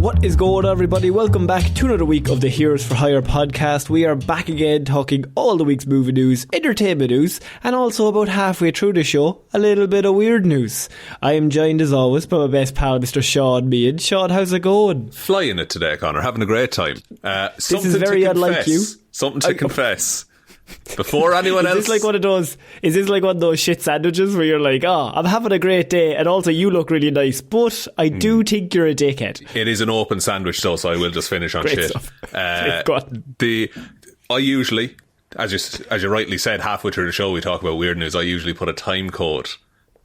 What is going on, everybody? Welcome back to another week of the Heroes for Hire podcast. We are back again talking all the week's movie news, entertainment news, and also about halfway through the show, a little bit of weird news. I am joined as always by my best pal, Mr. Shaun Meighan. Shaun, how's it going? Flying it today, Conor. Having a great time. This is very unlike you. Something to confess. Before anyone else. Is this like one of those shit sandwiches where you're like, I'm having a great day, and also you look really nice, but I do think you're a dickhead. It is an open sandwich though, so I will just finish on great shit. Stuff. I usually, as you rightly said, halfway through the show we talk about weird news. I usually put a time code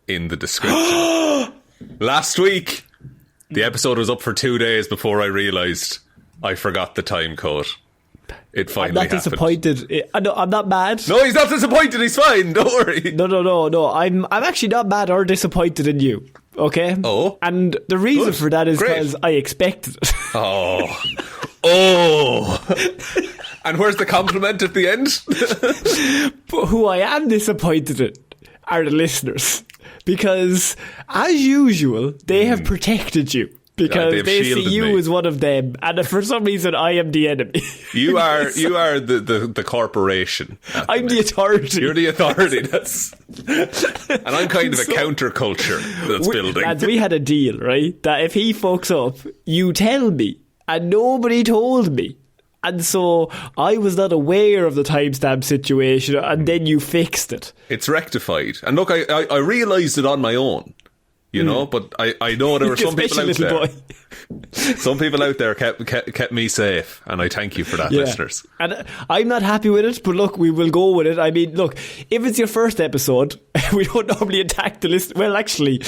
in the description. Last week, the episode was up for 2 days before I realised I forgot the time code. It finally happened. I'm not disappointed. I'm not mad. No, he's not disappointed. He's fine. Don't worry. No. I'm actually not mad or disappointed in you. Okay? Oh. And the reason for that is because I expected it. Oh. And where's the compliment at the end? But who I am disappointed in are the listeners. Because, as usual, they have protected you. Because they see you as one of them, and for some reason I am the enemy. You are the corporation. I'm the authority. You're the authority. And I'm kind of a counterculture that's building. Lads, we had a deal, right? That if he fucks up, you tell me, and nobody told me. And so I was not aware of the timestamp situation, and then you fixed it. It's rectified. And look, I realised it on my own. You know, but I know there were some people out there. Some people out there kept me safe, and I thank you for that, listeners. And I'm not happy with it, but look, we will go with it. I mean, look, if it's your first episode, we don't normally attack the list. Well, actually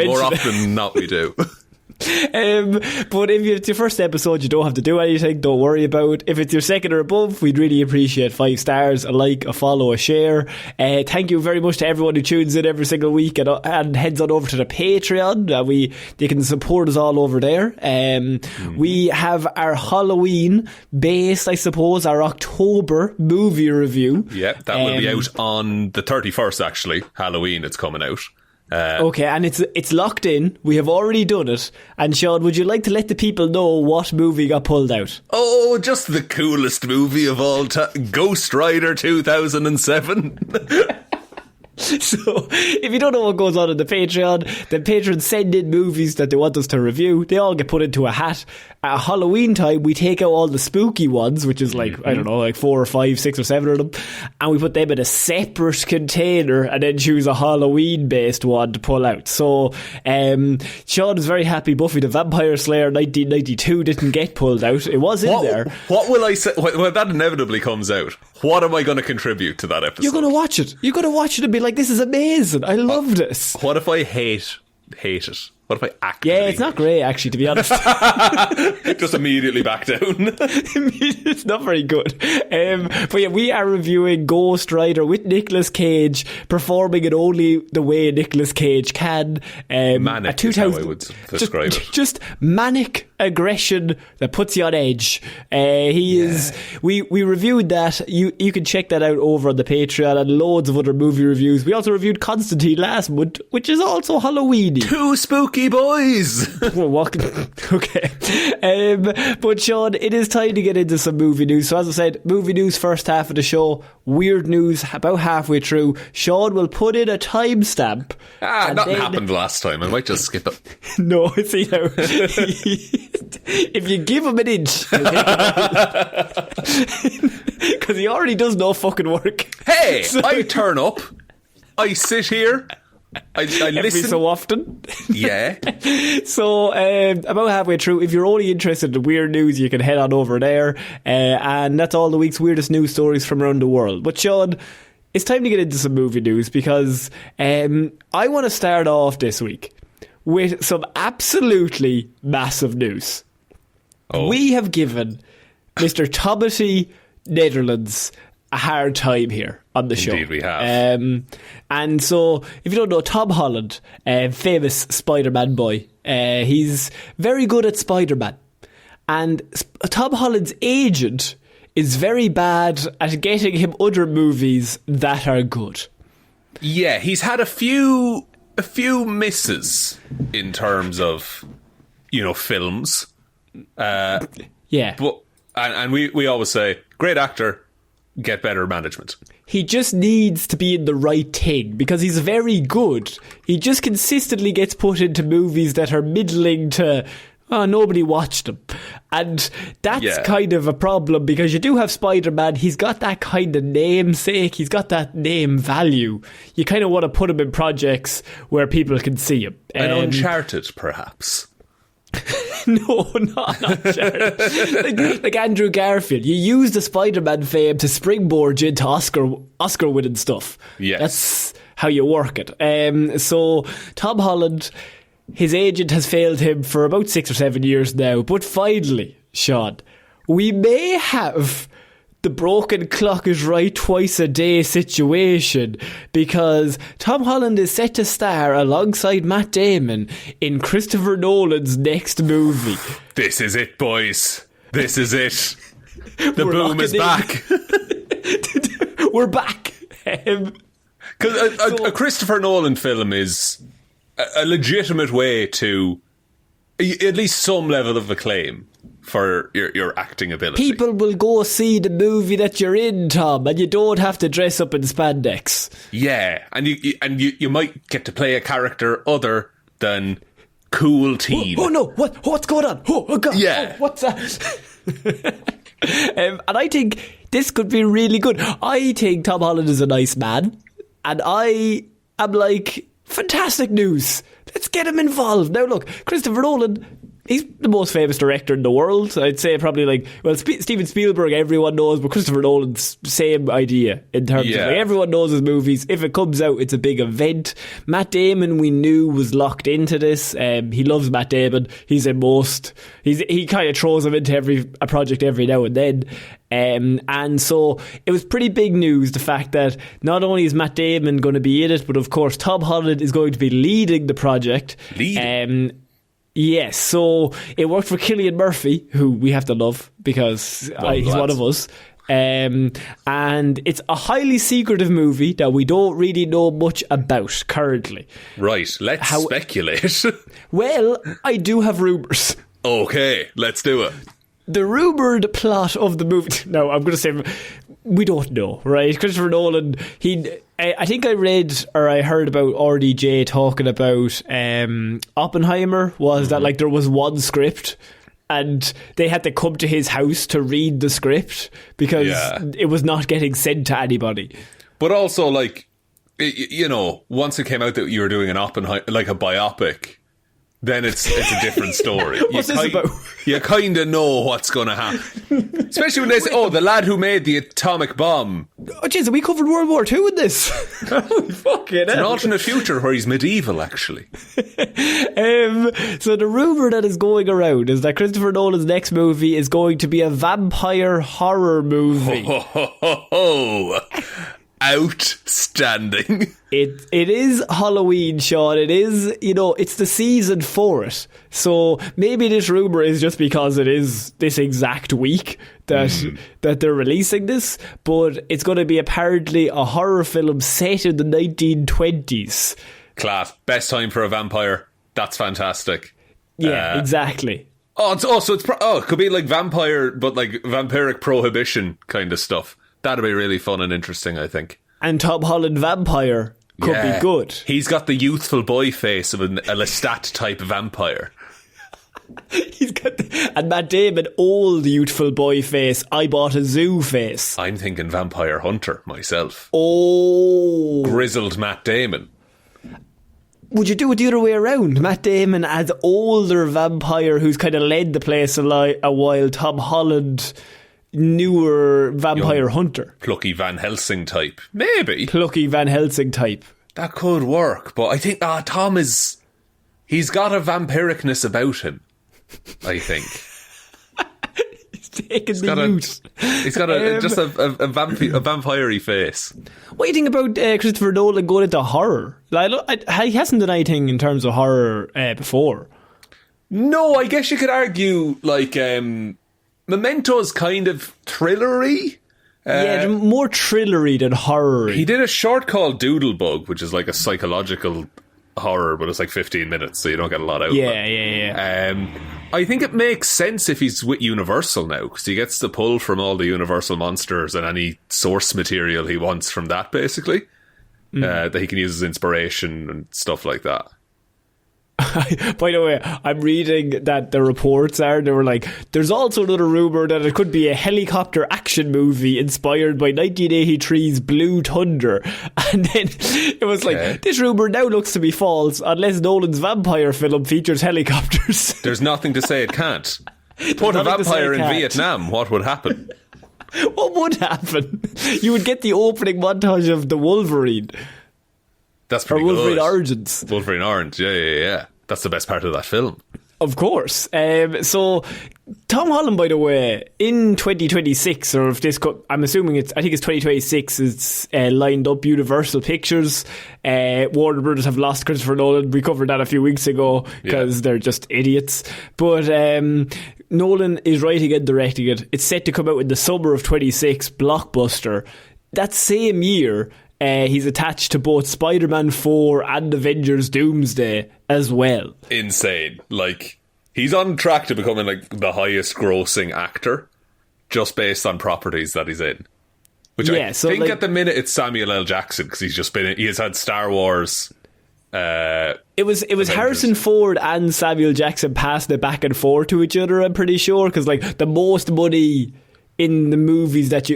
more often than not, we do. But if it's your first episode, you don't have to do anything. Don't worry about it. If it's your second or above, we'd really appreciate 5 stars, a like, a follow, a share. Thank you very much to everyone who tunes in every single week and heads on over to the Patreon. They can support us all over there. We have our Halloween based, I suppose, our October movie review. Yeah, that will be out on the 31st. Actually, Halloween, it's coming out. Okay, and it's locked in. We have already done it. And Shaun, would you like to let the people know what movie got pulled out? Oh, just the coolest movie of all time, Ghost Rider 2007. So, if you don't know what goes on in the Patreon, the patrons send in movies that they want us to review. They all get put into a hat. At Halloween time, we take out all the spooky ones, which is like, I don't know, like 4 or 5, 6 or 7 of them, and we put them in a separate container and then choose a Halloween-based one to pull out. So, Shaun is very happy Buffy the Vampire Slayer 1992 didn't get pulled out. It was in there. What will I say? When that inevitably comes out, what am I going to contribute to that episode? You're going to watch it. You're going to watch it and be like, this is amazing. I love this. What if I hate it? What if I actively... Yeah, it's not great, actually, to be honest. Just immediately back down. It's not very good. But yeah, we are reviewing Ghost Rider with Nicolas Cage, performing it only the way Nicolas Cage can. Manic is how I would describe it. Just manic aggression that puts you on edge. We reviewed that. You can check that out over on the Patreon, and loads of other movie reviews. We also reviewed Constantine last month, which is also Halloween-y. 2 spooky boys. Okay. But Shaun, it is time to get into some movie news. So as I said, movie news first half of the show, weird news about halfway through. Shaun will put in a timestamp. Nothing happened last time. I might just skip it. No, see now. If you give him an inch, because he already does no fucking work. Hey, so, I turn up, I sit here, I listen every so often. Yeah. So about halfway through, if you're only interested in weird news, you can head on over there, and that's all the week's weirdest news stories from around the world. But Shaun, it's time to get into some movie news, because I want to start off this week with some absolutely massive news. We have given Mr. Tommy Netherlands a hard time here on the show. Indeed we have. And so, if you don't know, Tom Holland, famous Spider-Man boy, he's very good at Spider-Man. And Tom Holland's agent is very bad at getting him other movies that are good. Yeah, he's had a few misses in terms of, films. Yeah. But and we always say, great actor, get better management. He just needs to be in the right thing because he's very good. He just consistently gets put into movies that are middling to, nobody watched them. And that's kind of a problem because you do have Spider-Man. He's got that kind of namesake. He's got that name value. You kind of want to put him in projects where people can see him. And Uncharted, perhaps. No, not Uncharted. like Andrew Garfield. You use the Spider-Man fame to springboard you into Oscar-winning stuff. Yes. That's how you work it. So Tom Holland, his agent has failed him for about 6 or 7 years now. But finally, Shaun, we may have the broken clock is right twice a day situation because Tom Holland is set to star alongside Matt Damon in Christopher Nolan's next movie. This is it, boys. This is it. The boom is back. We're back. Because a Christopher Nolan film is a legitimate way to at least some level of acclaim for your acting ability. People will go see the movie that you're in, Tom, and you don't have to dress up in spandex. Yeah, and you might get to play a character other than cool teen. Oh no! What's going on? Oh God! Yeah, what's that? And I think this could be really good. I think Tom Holland is a nice man, and I am like, fantastic news. Let's get him involved. Now look, Christopher Nolan, he's the most famous director in the world. I'd say probably Steven Spielberg everyone knows, but Christopher Nolan's same idea in terms of everyone knows his movies. If it comes out, it's a big event. Matt Damon we knew was locked into this. He loves Matt Damon. He's in most. He kind of throws him into a project every now and then. And so it was pretty big news, the fact that not only is Matt Damon going to be in it, but of course Tom Holland is going to be leading the project. Yes, so it worked for Cillian Murphy, who we have to love because he's one of us. And it's a highly secretive movie that we don't really know much about currently. Right, let's speculate. Well, I do have rumours. Okay, let's do it. The rumoured plot of the movie... No, I'm going to say... We don't know, right? Christopher Nolan, I think I read or I heard about RDJ talking about Oppenheimer, was that like there was one script and they had to come to his house to read the script because it was not getting sent to anybody. But also, like, you know, once it came out that you were doing an Oppenheimer, like a biopic, then it's a different story. What's this about? You kind of know what's going to happen. Especially when they say, the lad who made the atomic bomb. Oh, jeez, we covered World War II in this. It's an alternate future where he's medieval, actually. So the rumour that is going around is that Christopher Nolan's next movie is going to be a vampire horror movie. Outstanding. It is Halloween, Shaun. It is, it's the season for it. So maybe this rumour is just because it is this exact week that they're releasing this, but it's going to be apparently a horror film set in the 1920s. Class. Best time for a vampire. That's fantastic. Yeah, exactly. It could be like vampire, but like vampiric prohibition kind of stuff. That'd be really fun and interesting, I think. And Tom Holland vampire could be good. He's got the youthful boy face of a Lestat type vampire. And Matt Damon, old youthful boy face. I bought a zoo face. I'm thinking vampire hunter myself. Oh, grizzled Matt Damon. Would you do it the other way around? Matt Damon as older vampire who's kind of led the place a while. Tom Holland, newer vampire hunter. Plucky Van Helsing type. Maybe. Plucky Van Helsing type. That could work, but I think Tom he's got a vampiricness about him, I think. He's taking the youth. He's got a vampire-y face. What do you think about Christopher Nolan going into horror? He hasn't done anything in terms of horror before. No, I guess you could argue, like, Memento's kind of thrillery. More thrillery than horror. He did a short called Doodlebug, which is like a psychological horror, but it's like 15 minutes, so you don't get a lot out Yeah, of it. yeah. I think it makes sense if he's with Universal now, because he gets to pull from all the Universal monsters and any source material he wants from that, basically, that he can use as inspiration and stuff like that. By the way, I'm reading that the reports they were like, there's also another rumour that it could be a helicopter action movie inspired by 1983's Blue Thunder. And then it was like, this rumour now looks to be false unless Nolan's vampire film features helicopters. There's nothing to say it can't. Put a vampire in Vietnam, what would happen? What would happen? You would get the opening montage of the Wolverine. That's pretty good. Wolverine good. Origins. Wolverine Orange, yeah. That's the best part of that film. Of course. So, Tom Holland, by the way, in 2026, or if this, I'm assuming I think it's 2026, it's lined up Universal Pictures. Warner Brothers have lost Christopher Nolan. We covered that a few weeks ago because they're just idiots. But Nolan is writing and directing it. It's set to come out in the summer of 26, blockbuster. That same year, he's attached to both Spider-Man 4 and Avengers Doomsday as well. Insane. Like, he's on track to becoming like the highest grossing actor just based on properties that he's in. Which I think at the minute it's Samuel L. Jackson, because he has had Star Wars. It was Harrison Ford and Samuel Jackson passing it back and forth to each other, I'm pretty sure, because like the most money in the movies that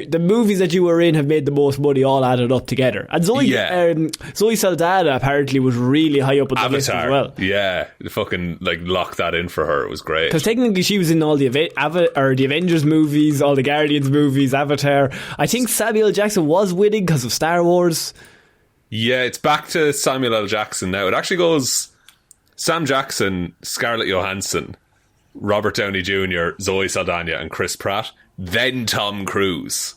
you were in have made the most money all added up together. And Zoe Saldana apparently was really high up on the Avatar list as well. Yeah, fucking like locked that in for her. It was great. Because technically she was in all the Avengers movies, all the Guardians movies, Avatar. I think Samuel Jackson was winning because of Star Wars. Yeah, it's back to Samuel L. Jackson now. It actually goes Sam Jackson, Scarlett Johansson, Robert Downey Jr., Zoe Saldana and Chris Pratt, then Tom Cruise.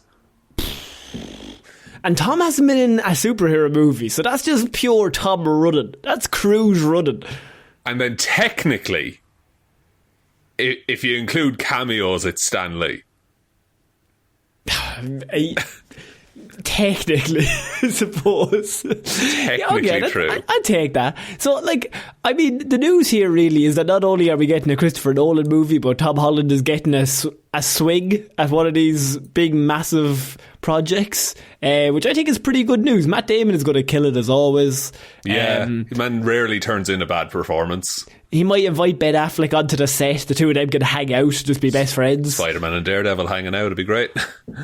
And Tom hasn't been in a superhero movie, so that's just pure Tom running. That's Cruise running. And then technically, if you include cameos, it's Stan Lee. Technically, I suppose. Technically true. I'd take that. So, like, I mean, the news here really is that not only are we getting a Christopher Nolan movie, but Tom Holland is getting a swing at one of these big, massive projects, which I think is pretty good news. Matt Damon is going to kill it as always. Yeah, man rarely turns in a bad performance. He might invite Ben Affleck onto the set. The two of them can hang out, just be best friends. Spider-Man and Daredevil hanging out would be great.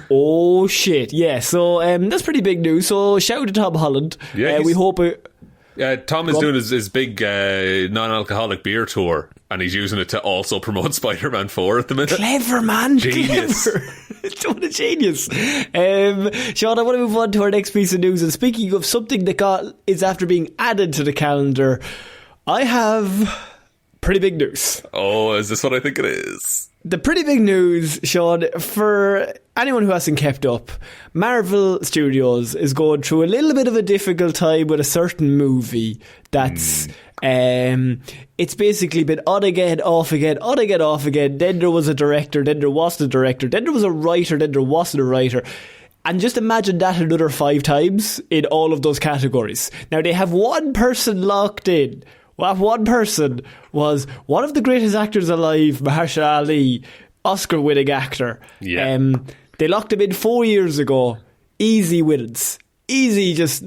Oh shit, yeah. So that's pretty big news. So shout out to Tom Holland. Yeah, we hope it. Tom is doing his big non-alcoholic beer tour, and he's using it to also promote Spider-Man 4 at the minute. Clever, man. Genius. Clever. What a genius. Shaun, I want to move on to our next piece of news. And speaking of something that is after being added to the calendar, I have pretty big news. Oh, is this what I think it is? The pretty big news, Shaun, for anyone who hasn't kept up, Marvel Studios is going through a little bit of a difficult time with a certain movie that's it's basically been on again, off again, on again, off again. Then there was a director, then there wasn't a director, then there was a writer, then there wasn't a writer. And just imagine that another 5 times in all of those categories. Now they have one person locked in. Well, that one person was one of the greatest actors alive, Mahershala Ali, Oscar-winning actor. Yeah. They locked him in 4 years ago. Easy wins. Easy, just...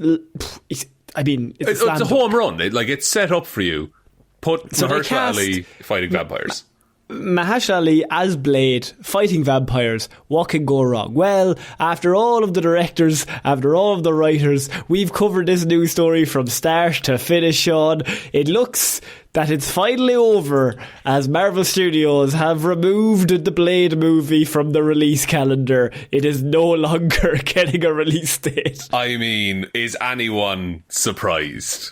I mean, it's a home run. It's set up for you. Put Mahershala Ali fighting vampires. Mahershala Ali as Blade fighting vampires. What can go wrong? Well, after all of the directors, after all of the writers, we've covered this news story from start to finish, Shaun. It looks that it's finally over as Marvel Studios have removed the Blade movie from the release calendar. It is no longer getting a release date. I mean, is anyone surprised?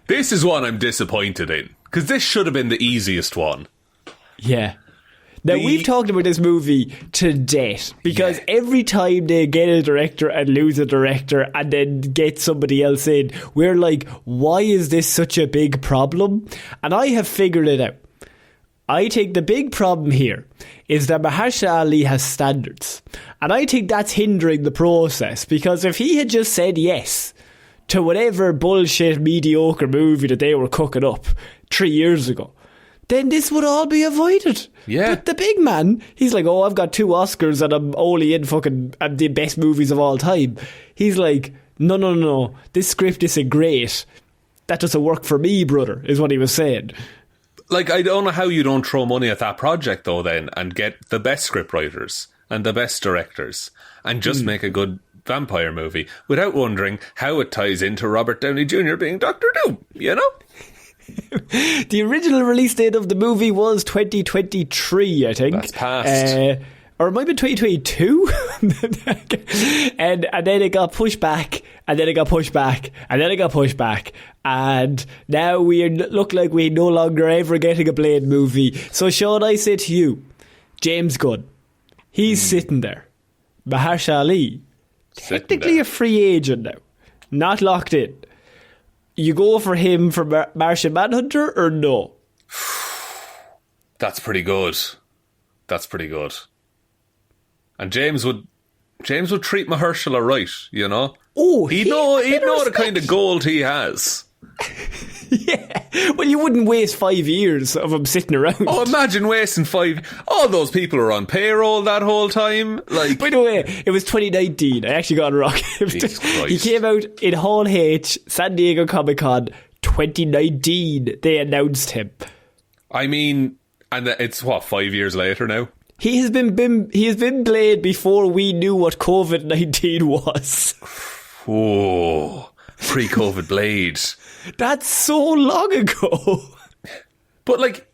This is one I'm disappointed in, because this should have been the easiest one. Yeah. Now, we've talked about this movie to death because every time they get a director and lose a director and then get somebody else in, we're like, why is this such a big problem? And I have figured it out. I think the big problem here is that Mahershala Ali has standards. And I think that's hindering the process, because if he had just said yes to whatever bullshit mediocre movie that they were cooking up 3 years ago, then this would all be avoided. Yeah. But the big man, he's like, oh, I've got 2 Oscars and I'm only in fucking the best movies of all time. He's like, no, this script isn't great. That doesn't work for me, brother, is what he was saying. Like, I don't know how you don't throw money at that project, though, then, and get the best scriptwriters and the best directors and just make a good vampire movie without wondering how it ties into Robert Downey Jr. being Doctor Doom, you know? The original release date of the movie was 2023, I think. That's past. Or it might be 2022. and then it got pushed back, and then it got pushed back, and then it got pushed back. And now we look like we no longer ever getting a Blade movie. So Shaun, I say to you, James Gunn, he's sitting there. Mahershala Ali, technically a free agent now, not locked in. You go for him for Martian Manhunter or no? That's pretty good. And James would treat Mahershala right, you know? Oh, he'd know the kind of gold he has. Yeah. Well, you wouldn't waste 5 years of him sitting around. Oh, imagine wasting 5. All those people are on payroll that whole time. Like, by the way, it was 2019. I actually got it wrong. Jesus Christ. He came out in Hall H, San Diego Comic-Con 2019. They announced him. I mean, and it's 5 years later now. He has been Blade before we knew what COVID-19 was. Oh, pre-COVID Blade. That's so long ago. But like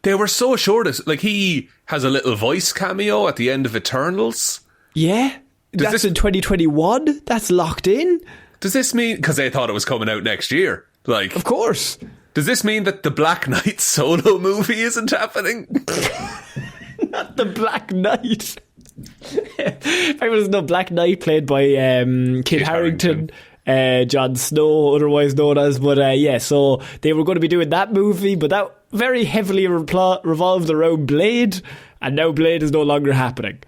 they were so sure like he has a little voice cameo at the end of Eternals. Yeah, that's in 2021. That's locked in. Does this mean, because they thought it was coming out next year? Like, of course. Does this mean that the Black Knight solo movie isn't happening? Not the Black Knight. I was no Black Knight played by Kit Harington. Jon Snow, otherwise known as, but so they were going to be doing that movie, but that very heavily revolved around Blade, and now Blade is no longer happening.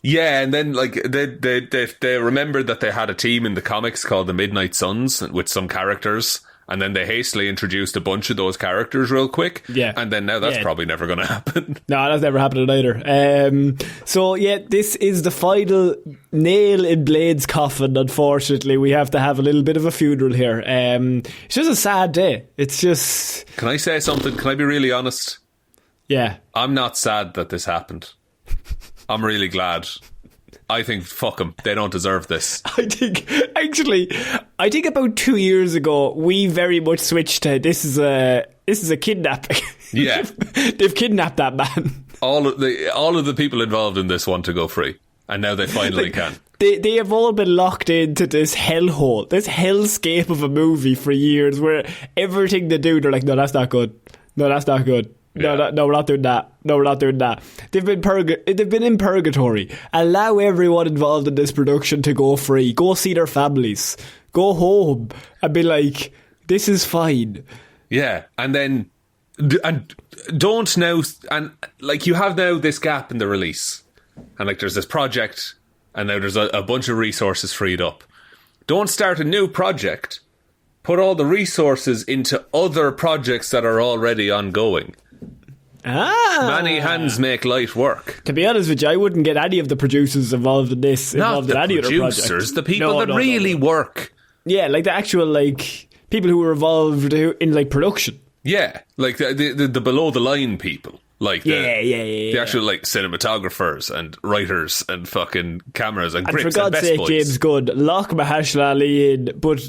Yeah, and then like they remembered that they had a team in the comics called the Midnight Suns with some characters, and then they hastily introduced a bunch of those characters real quick. Yeah, and then now that's probably never going to happen. No, that's never happening either. So yeah, this is the final nail in Blade's coffin. Unfortunately, we have to have a little bit of a funeral here. It's just a sad day. It's just. Can I say something? Can I be really honest? Yeah, I'm not sad that this happened. I'm really glad. I think, fuck them. They don't deserve this. I think about 2 years ago, we very much switched to this is a kidnapping. Yeah. They've kidnapped that man. All of the people involved in this want to go free. And now they finally can. They have all been locked into this hellhole, this hellscape of a movie for years where everything they do, they're like, no, that's not good. No, that's not good. No, we're not doing that. No, we're not doing that. They've been in purgatory. Allow everyone involved in this production to go free. Go see their families. Go home and be like, this is fine. Yeah, and then don't now, and like you have now this gap in the release, and like there's this project, and now there's a bunch of resources freed up. Don't start a new project. Put all the resources into other projects that are already ongoing. Many hands make light work. To be honest with you, I wouldn't get any of the producers involved in this. Not the any producers, other project. the people that really work. Yeah, like the actual like people who were involved in like production. Yeah, like the below the line people. Like the actual like cinematographers and writers and fucking cameras and grips and for God's sake, boys. James Gunn, lock Mahershala Ali in. But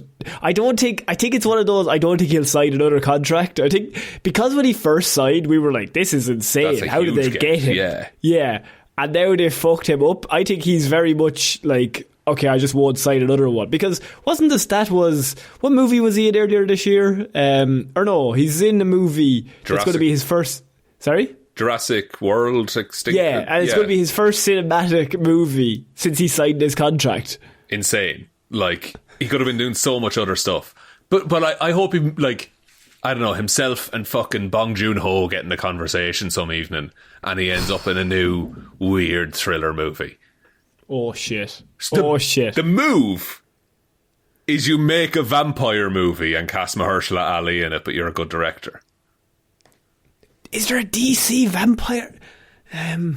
I think it's one of those. I don't think he'll sign another contract. I think because when he first signed, we were like, "This is insane. How did they get him?" Yeah. And now they fucked him up. I think he's very much like, okay, I just won't sign another one. Because wasn't the stat was, what movie was he in earlier this year? Or no, he's in a movie that's going to be his first. Sorry? Jurassic World Extinction. Yeah, and it's going to be his first cinematic movie since he signed his contract. Insane. Like, he could have been doing so much other stuff. But I hope he, like, I don't know, himself and fucking Bong Joon-ho get in a conversation some evening and he ends up in a new weird thriller movie. Oh, shit. The Move. is you make a vampire movie and cast Mahershala Ali in it, but you're a good director. Is there a DC vampire? Do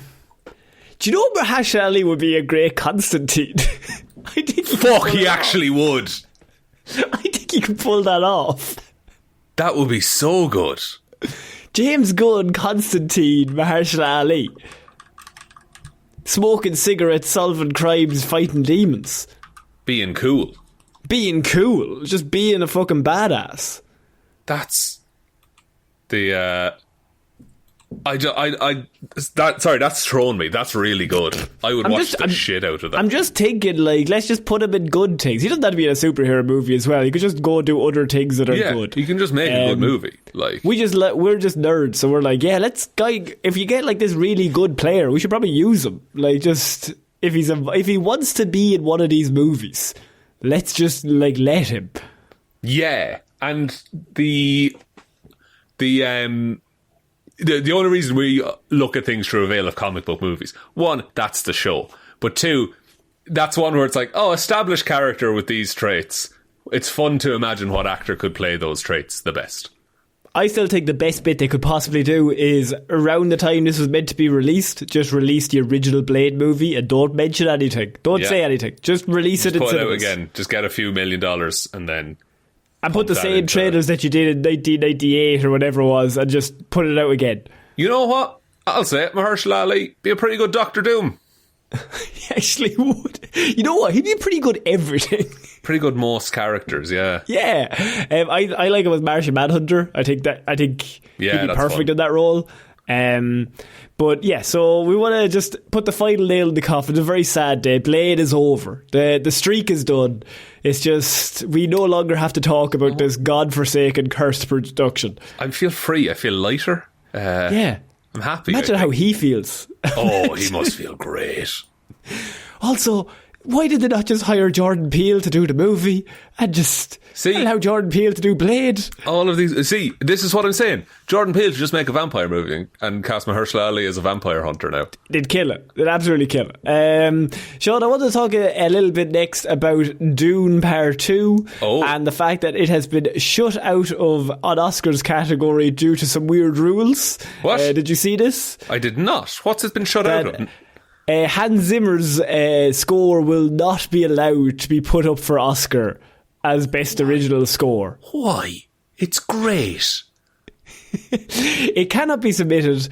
you know Mahershala Ali would be a great Constantine? I think he actually would. I think he could pull that off. That would be so good. James Gunn, Constantine, Mahershala Ali. Smoking cigarettes, solving crimes, fighting demons. Being cool. Being cool. Just being a fucking badass. That's the that's thrown me. That's really good. I would watch the shit out of that. I'm just thinking, like, let's just put him in good things. He doesn't have to be in a superhero movie as well. He could just go do other things that are good. You can just make a good movie. Like, we're just nerds, so we're like, yeah, if you get like this really good player, we should probably use him. Like, just if he wants to be in one of these movies, let's just like let him. Yeah, and the only reason we look at things through a veil of comic book movies, one, that's the show. But two, that's one where it's like, oh, established character with these traits. It's fun to imagine what actor could play those traits the best. I still think the best bit they could possibly do is around the time this was meant to be released, just release the original Blade movie and don't mention anything. Don't say anything. Just release it in cinemas. Put it out again. Just get a few $1 million and then... And put the same trailers that you did in 1998 or whatever it was and just put it out again. You know what? I'll say it. Mahershala Ali be a pretty good Doctor Doom. He actually would. You know what? He'd be pretty good everything. Pretty good most characters, yeah. Yeah. I like him as Martian Manhunter. I think he'd be perfect in that role. But yeah, so we want to just put the final nail in the coffin. It's a very sad day. Blade is over. The streak is done. It's just, we no longer have to talk about this godforsaken, cursed production. I feel free. I feel lighter. Yeah. I'm happy. Imagine how he feels. Oh, he must feel great. Also, why did they not just hire Jordan Peele to do the movie and just allow Jordan Peele to do Blade? All of these. See, this is what I'm saying. Jordan Peele should just make a vampire movie and cast Mahershala Ali as a vampire hunter now. They'd kill it. They'd absolutely kill it. Shaun, I want to talk a little bit next about Dune Part 2 and the fact that it has been shut out of an Oscars category due to some weird rules. What? Did you see this? I did not. What's it been shut out of? Hans Zimmer's score will not be allowed to be put up for Oscar as Best Original Score. Why? It's great. It cannot be submitted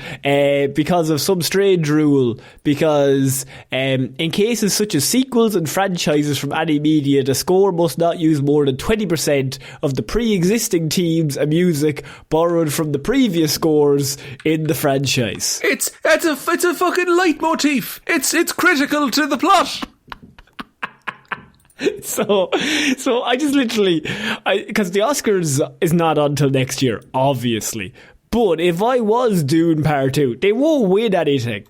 because of some strange rule, because in cases such as sequels and franchises from any media, the score must not use more than 20% of the pre-existing themes and music borrowed from the previous scores in the franchise. It's a fucking leitmotif. It's critical to the plot. So I just literally, because the Oscars is not until next year, obviously. But if I was Dune Part 2, they won't win anything.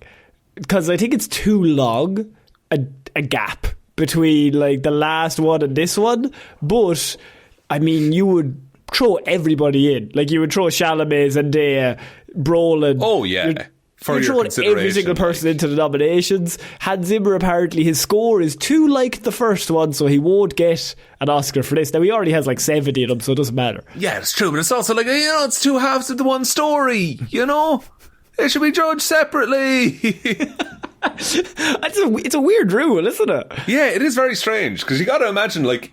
Because I think it's too long, a gap between like the last one and this one. But, I mean, you would throw everybody in. Like, you would throw Chalamet, Zendaya, Brolin. Oh, yeah. You're throwing every single person into the nominations. Hans Zimmer, apparently his score is too like the first one, so he won't get an Oscar for this. Now, he already has like 70 of them, so it doesn't matter. Yeah, it's true, but it's also like, it's two halves of the one story, It should be judged separately. It's a weird rule, isn't it? Yeah, it is very strange, because you got to imagine, like,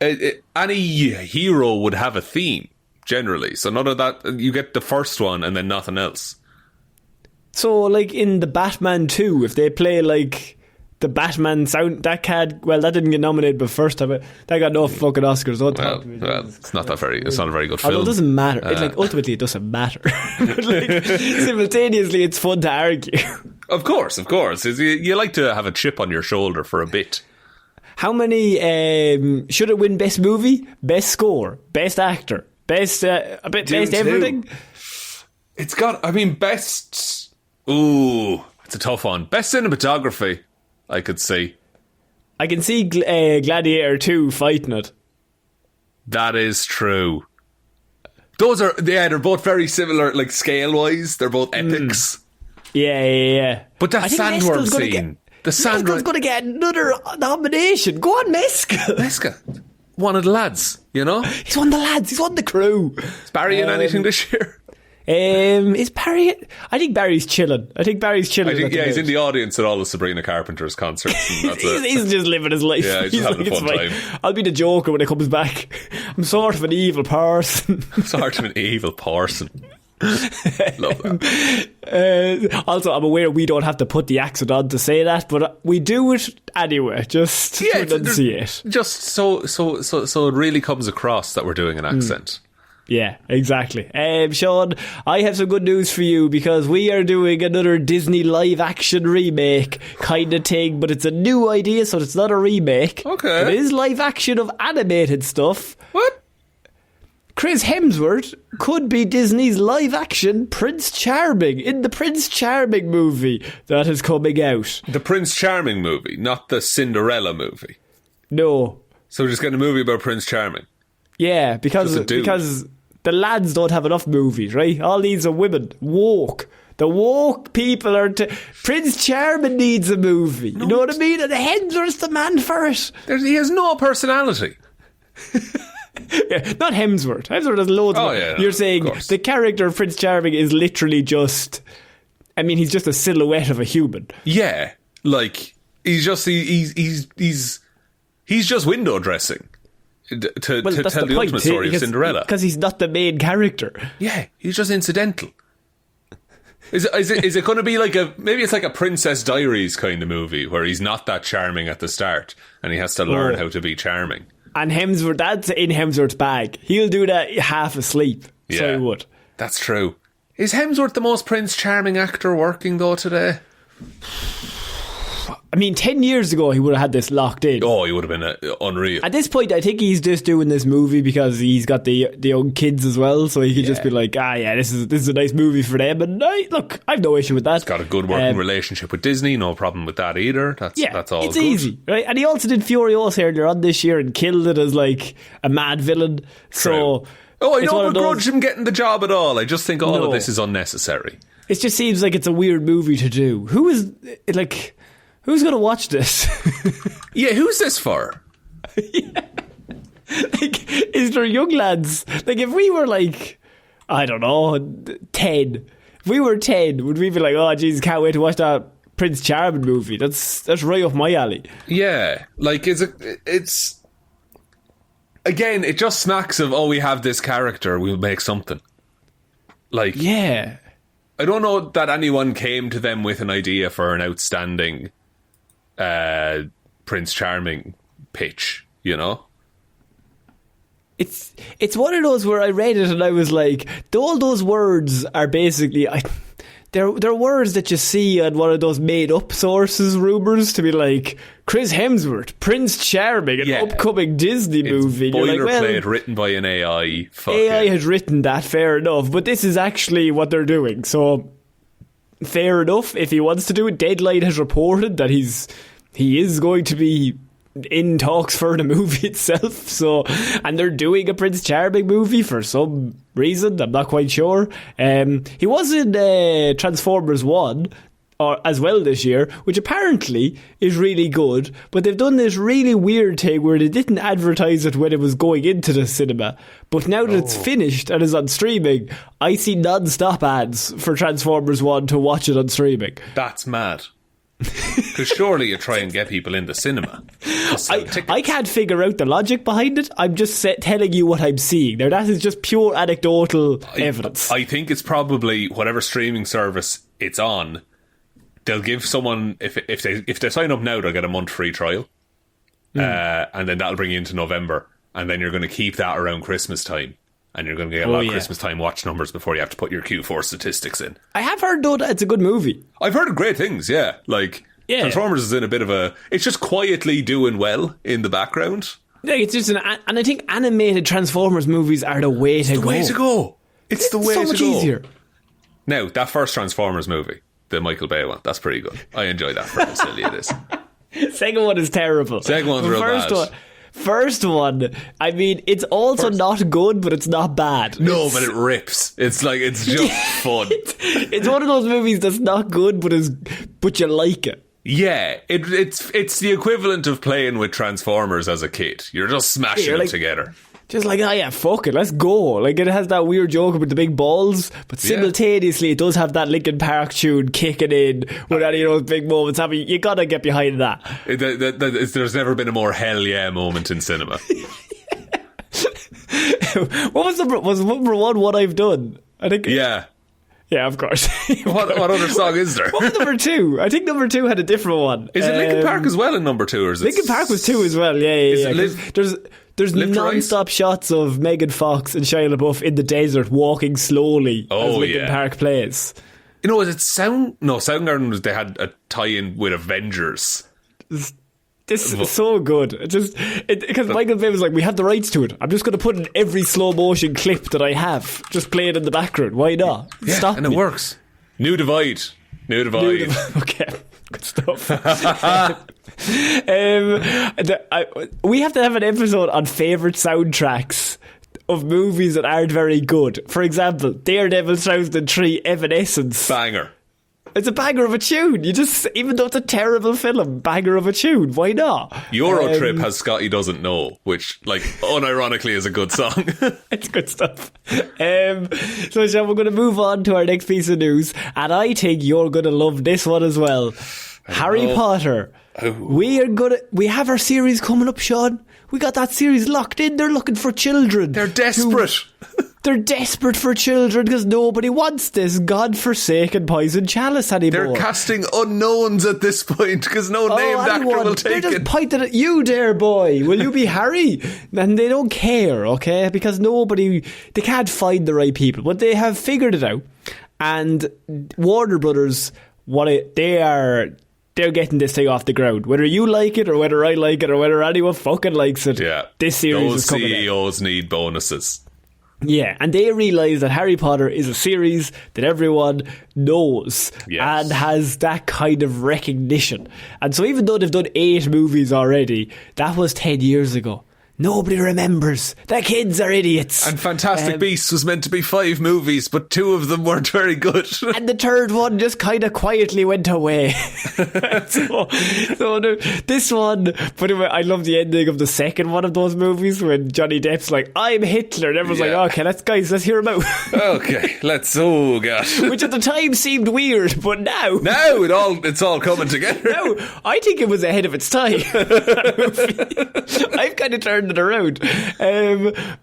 any hero would have a theme, generally. So none of that, you get the first one and then nothing else. So, like, in the Batman 2, if they play, like, the Batman sound, that didn't get nominated, but first time, that got no fucking Oscars. It's not a very good film. Although it doesn't matter. Ultimately, it doesn't matter. But, like, simultaneously, it's fun to argue. Of course. You like to have a chip on your shoulder for a bit. How many, should it win Best Movie, Best Score, Best Actor, Best everything? It's got, best... Ooh, it's a tough one. Best cinematography, I could see. I can see Gladiator 2 fighting it. That is true. They're both very similar, like, scale-wise. They're both epics. Yeah. But that sandworm scene... Mescal's going to get another nomination. Go on, Mescal. one of the lads, you know? He's one of the lads. He's one of the crew. Is Barry in anything this year? Is Barry? I think Barry's chilling. I think he's in the audience at all the Sabrina Carpenter's concerts. And that's he's just living his life. Yeah, he's just having a fun time. I'll be the Joker when it comes back. I'm sort of an evil person. Love that. Also, I'm aware we don't have to put the accent on to say that, but we do it anyway, just to enunciate. Just so it really comes across that we're doing an accent. Yeah, exactly. Shaun, I have some good news for you because we are doing another Disney live action remake kind of thing, but it's a new idea, so it's not a remake. Okay. It is live action of animated stuff. What? Chris Hemsworth could be Disney's live action Prince Charming in the Prince Charming movie that is coming out. The Prince Charming movie, not the Cinderella movie. No. So we're just getting a movie about Prince Charming. Yeah, because the lads don't have enough movies, right? All these are women. Woke. The woke people are... Prince Charming needs a movie. You know what I mean? And Hemsworth's the man for it. He has no personality. Yeah, not Hemsworth. Hemsworth has loads of... Yeah, You're saying the character of Prince Charming is literally just... I mean, he's just a silhouette of a human. Yeah. Like, he's just window dressing. To tell the ultimate story of Cinderella. Because he's not the main character. Yeah, he's just incidental. Is it going to be like maybe it's like a Princess Diaries kind of movie where he's not that charming at the start and he has to learn how to be charming. And Hemsworth, that's in Hemsworth's bag. He'll do that half asleep. Yeah, so he would. That's true. Is Hemsworth the most Prince Charming actor working though today? I mean, 10 years ago he would have had this locked in. Oh, he would have been unreal. At this point, I think he's just doing this movie because he's got the young kids as well, so he could just be like, this is a nice movie for them. And I've no issue with that. He's got a good working relationship with Disney, no problem with that either. That's all it's good. Easy, right? And he also did Furiosa earlier on this year and killed it as like a mad villain. True. I don't begrudge him getting the job at all. I just think all of this is unnecessary. It just seems like it's a weird movie to do. Who's going to watch this? Yeah, who's this for? Yeah. Like, is there young lads? Like, if we were like, I don't know, 10. If we were 10, would we be like, oh, Jesus, can't wait to watch that Prince Charming movie? That's right up my alley. Yeah. Like, it's... Again, it just smacks of, we have this character, we'll make something. Like... Yeah. I don't know that anyone came to them with an idea for an outstanding... Prince Charming pitch, you know? It's one of those where I read it and I was like, all those words are basically they're words that you see on one of those made up sources rumours to be like Chris Hemsworth, Prince Charming, an upcoming Disney movie. Boilerplate written by an AI. AI has written that, fair enough, but this is actually what they're doing, so fair enough if he wants to do it. Deadline has reported that he is going to be in talks for the movie itself, so, and they're doing a Prince Charming movie for some reason, I'm not quite sure. He was in Transformers 1 as well this year, which apparently is really good, but they've done this really weird thing where they didn't advertise it when it was going into the cinema, but now that it's finished and is on streaming, I see non-stop ads for Transformers 1 to watch it on streaming. That's mad. Because surely you try and get people in the cinema. I can't figure out the logic behind it. I'm just telling you what I'm seeing. Now that is just pure anecdotal evidence. I think it's probably whatever streaming service it's on. They'll give someone, if they sign up now, they'll get a month free trial, and then that'll bring you into November, and then you're going to keep that around Christmas time. And you're going to get a lot of Christmas time watch numbers before you have to put your Q4 statistics in. I have heard, though, that it's a good movie. I've heard great things, yeah. Like, Transformers is in a bit of a... It's just quietly doing well in the background. Yeah, it's just and I think animated Transformers movies are the way to go. It's the way to go. It's the way to go. It's so much easier. Now, that first Transformers movie, the Michael Bay one, that's pretty good. I enjoy that for how silly it is. Second one is terrible. Second one's real bad. First one, I mean, it's also not good, but it's not bad. No, but it rips. It's like, it's just fun. It's one of those movies that's not good, but you like it. Yeah, it's the equivalent of playing with Transformers as a kid. You're just smashing them together. Just like, oh yeah, fuck it, let's go. Like, it has that weird joke about the big balls, but simultaneously it does have that Linkin Park tune kicking in with any of those big moments. I mean, you gotta get behind that. There's never been a more hell yeah moment in cinema. What was number one, What I've Done? I think. Yeah. Yeah, of course. What other song is there? What was number two? I think number two had a different one. Is it Linkin Park as well in number two? Or is it Linkin Park was two as well, yeah. There's non-stop shots of Megan Fox and Shia LaBeouf in the desert walking slowly as Linkin Park plays. You know, is it Soundgarden, they had a tie-in with Avengers. This is so good. Because Michael Bay was like, we have the rights to it. I'm just going to put in every slow motion clip that I have. Just play it in the background. Why not? Yeah, Stop and me. It works. New divide. Okay, good stuff. We have to have an episode on favourite soundtracks of movies that aren't very good. For example, Daredevil 2003 Evanescence. Banger. It's a banger of a tune. Even though it's a terrible film, banger of a tune. Why not? Eurotrip has Scotty Doesn't Know, which, like, unironically is a good song. It's good stuff. So, Sean, we're going to move on to our next piece of news, and I think you're going to love this one as well. Harry Potter. Oh. We have our series coming up, Sean. We got that series locked in. They're looking for children. They're desperate. They're desperate for children because nobody wants this godforsaken poison chalice anymore. They're casting unknowns at this point because no named actor will take it. They're just pointing at you, dear boy. Will you be Harry? And they don't care, okay? Because they can't find the right people. But they have figured it out. And Warner Brothers, they're getting this thing off the ground. Whether you like it or whether I like it or whether anyone fucking likes it, this series is coming out. Those CEOs need bonuses. Yeah, and they realise that Harry Potter is a series that everyone knows and has that kind of recognition. And so even though they've done 8 movies already, that was 10 years ago. Nobody remembers. The kids are idiots. And Fantastic Beasts was meant to be 5 movies, but 2 of them weren't very good. And the third one just kind of quietly went away. This one, but I love the ending of the second one of those movies when Johnny Depp's like, I'm Hitler. And everyone's like, okay, let's hear him out. Okay, oh gosh. Which at the time seemed weird, but now it's all coming together. Now, I think it was ahead of its time. I've kind of turned it around.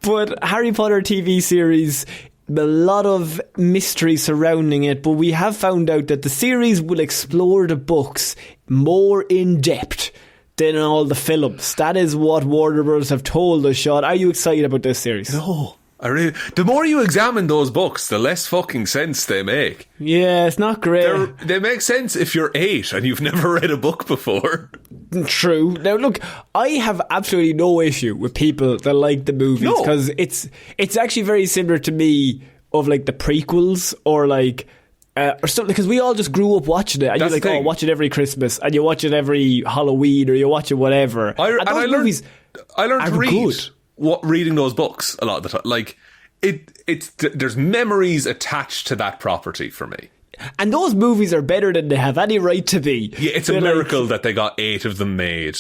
But Harry Potter TV series, a lot of mystery surrounding it, but we have found out that the series will explore the books more in depth than all the films. That is what Warner Bros. Have told us, Sean. Are you excited about this series? No. The more you examine those books, the less fucking sense they make. Yeah, it's not great. They make sense if you're 8 and you've never read a book before. True. Now, look, I have absolutely no issue with people that like the movies because it's actually very similar to me of like the prequels or like or something, because we all just grew up watching it and you're like, watch it every Christmas and you watch it every Halloween or you watch it whatever. I learned to read. Reading those books a lot of the time, like there's memories attached to that property for me. And those movies are better than they have any right to be. Yeah, it's a miracle that they got 8 of them made.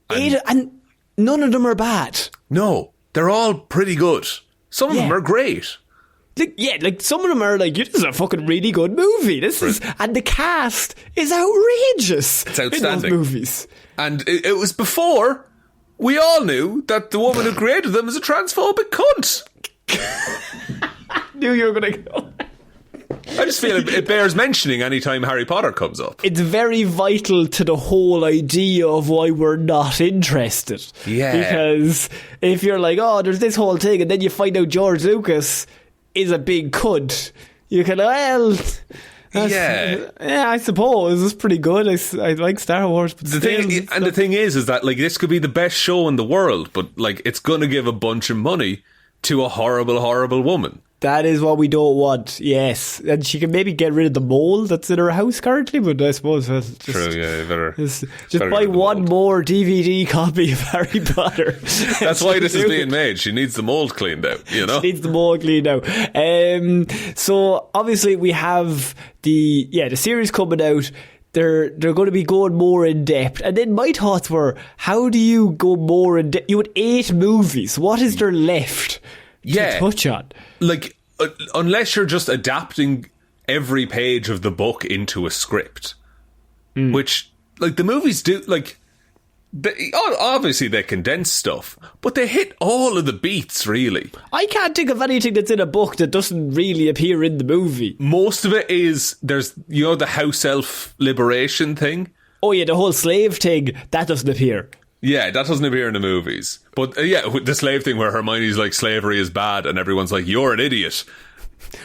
And none of them are bad. No, they're all pretty good. Some of them are great. Like some of them are like, this is a fucking really good movie. And the cast is outrageous. It's outstanding. In those movies. And it was before we all knew that the woman who created them is a transphobic cunt. Knew you were going to go. I just feel it bears mentioning anytime Harry Potter comes up. It's very vital to the whole idea of why we're not interested. Yeah. Because if you're like, there's this whole thing, and then you find out George Lucas is a big cunt, you can, I suppose it's pretty good. I like Star Wars, but the thing is that like this could be the best show in the world, but like it's going to give a bunch of money to a horrible, horrible woman. That is what we don't want. Yes, and she can maybe get rid of the mole that's in her house currently. But I suppose true. Yeah, you better just buy one more DVD copy of Harry Potter. That's why this is being made. She needs the mold cleaned out. You know, she needs the mold cleaned out. So obviously we have the series coming out. they're going to be going more in depth. And then my thoughts were, how do you go more in depth? You had 8 movies. What is there left to touch on? Like, unless you're just adapting every page of the book into a script, which, like, the movies do, like, obviously they condense stuff, but they hit all of the beats, really. I can't think of anything that's in a book that doesn't really appear in the movie. Most of it is, there's, the house elf liberation thing. Oh yeah, the whole slave thing, that doesn't appear. Yeah, that doesn't appear in the movies. But the slave thing where Hermione's like, slavery is bad, and everyone's like, you're an idiot.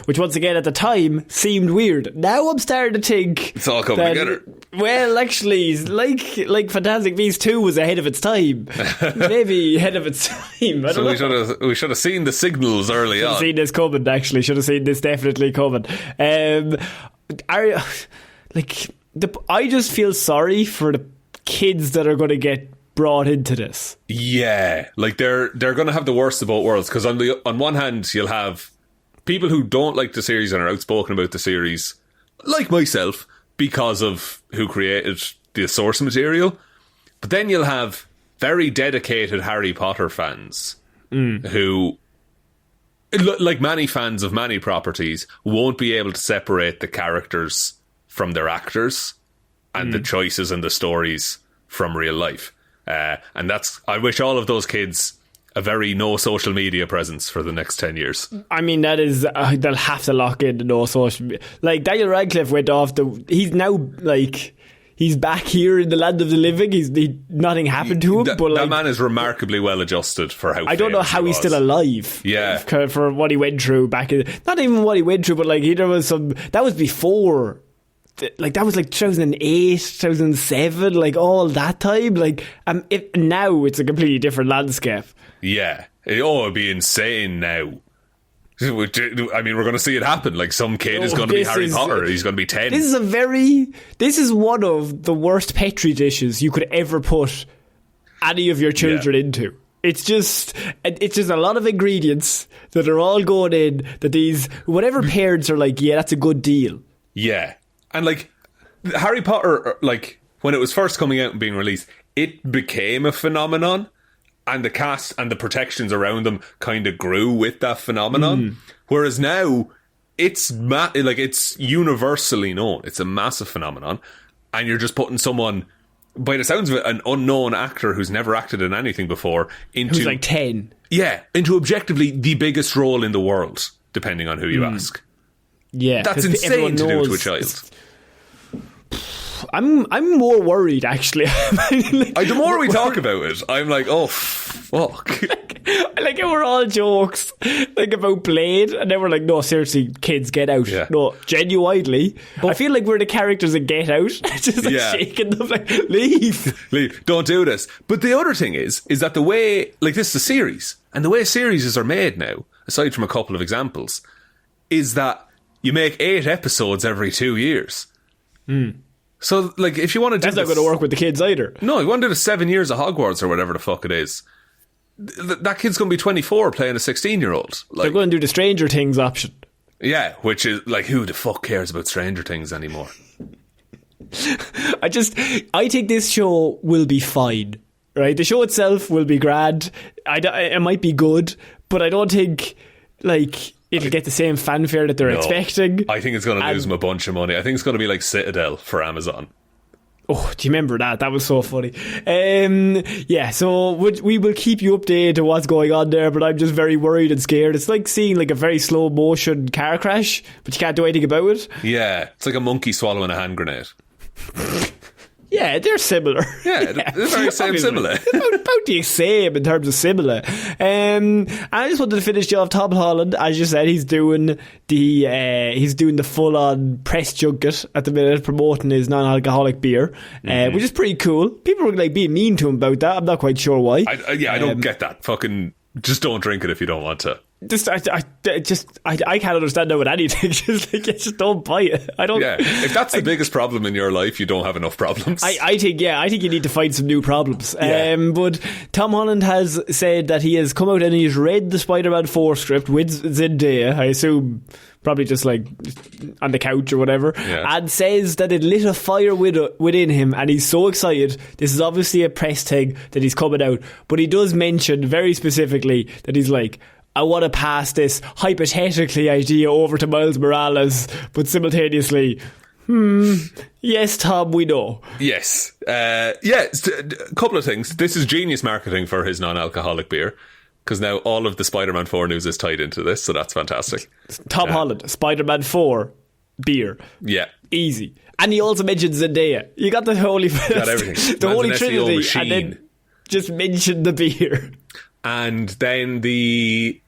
Which, once again, at the time, seemed weird. Now I'm starting to think... It's all coming together. Well, actually, like Fantastic Beasts 2 was ahead of its time. Maybe ahead of its time. I don't know. We should have seen the signals early on. Seen this coming, actually. Should have seen this definitely coming. I just feel sorry for the kids that are going to get brought into this. Yeah. Like, they're going to have the worst of both worlds. Because on one hand, you'll have people who don't like the series and are outspoken about the series, like myself, because of who created the source material. But then you'll have very dedicated Harry Potter fans who, like many fans of many properties, won't be able to separate the characters from their actors and the choices and the stories from real life. And I wish all of those kids a very no social media presence for the next 10 years. I mean, that is, they'll have to lock in the no social media. Like, Daniel Radcliffe went off he's now, like, he's back here in the land of the living. Nothing happened to him. But that man is remarkably well adjusted for how I don't know how he's still alive. Yeah. For what he went through back in, not even what he went through, but like, there was that was before, like, that was like 2008, 2007, like all that time. Like, now it's a completely different landscape. Yeah. It'd be insane now. I mean, we're going to see it happen. Like, some kid is going to be Harry Potter. He's going to be 10. This is one of the worst Petri dishes you could ever put any of your children into. It's just a lot of ingredients that are all going in, that whatever parents are like, yeah, that's a good deal. Yeah. And, like, Harry Potter, like, when it was first coming out and being released, it became a phenomenon. And the cast and the protections around them kind of grew with that phenomenon. Whereas now, it's universally known. It's a massive phenomenon. And you're just putting someone, by the sounds of it, an unknown actor who's never acted in anything before, who's like 10. Yeah, into objectively the biggest role in the world, depending on who you ask. Yeah. That's insane to do to a child. I'm more worried, actually. The more we talk about it, I'm like, oh, fuck. like it were all jokes, like, about Blade, and then we're like, no, seriously, kids, get out. Yeah. No, genuinely. I feel like we're the characters in Get Out, just like shaking them, like, leave, don't do this. But the other thing is that the way, like, this is a series, and the way series are made now, aside from a couple of examples, is that you make 8 episodes every 2 years. So, like, if you want to do that's not going to work with the kids either. No, you want to do the 7 years of Hogwarts or whatever the fuck it is. That kid's going to be 24 playing a 16-year-old. Like, they're going to do the Stranger Things option. Yeah, which is, like, who the fuck cares about Stranger Things anymore? I think this show will be fine, right? The show itself will be grand. It might be good, but I don't think, like, it'll get the same fanfare that they're expecting. I think it's going to lose them a bunch of money. I think it's going to be like Citadel for Amazon. Oh, do you remember that? That was so funny. So we will keep you updated on what's going on there, but I'm just very worried and scared. It's like seeing, like, a very slow motion car crash, but you can't do anything about it. Yeah, it's like a monkey swallowing a hand grenade. Yeah, they're similar. Yeah, they're very similar. about the same in terms of similar. And I just wanted to finish off Tom Holland. As you said, he's doing the full on press junket at the minute, promoting his non-alcoholic beer, which is pretty cool. People were like being mean to him about that. I'm not quite sure why. I don't get that. Fucking just don't drink it if you don't want to. I can't understand that with anything. Just don't buy it. I don't. Yeah, if that's the biggest problem in your life, you don't have enough problems. I think you need to find some new problems. Yeah. But Tom Holland has said that he has come out and he's read the Spider-Man 4 script with Zendaya, I assume probably just like on the couch or whatever, and says that it lit a fire within him, and he's so excited. This is obviously a press thing that he's coming out, but he does mention very specifically that he's like, I want to pass this hypothetically idea over to Miles Morales, but simultaneously, yes, Tom, we know. Yes. A couple of things. This is genius marketing for his non-alcoholic beer, because now all of the Spider-Man 4 news is tied into this, so that's fantastic. Tom Holland, Spider-Man 4, beer. Yeah. Easy. And he also mentioned Zendaya. You got the holy... Got everything. The holy trinity, machine. and then just mention the beer. And then the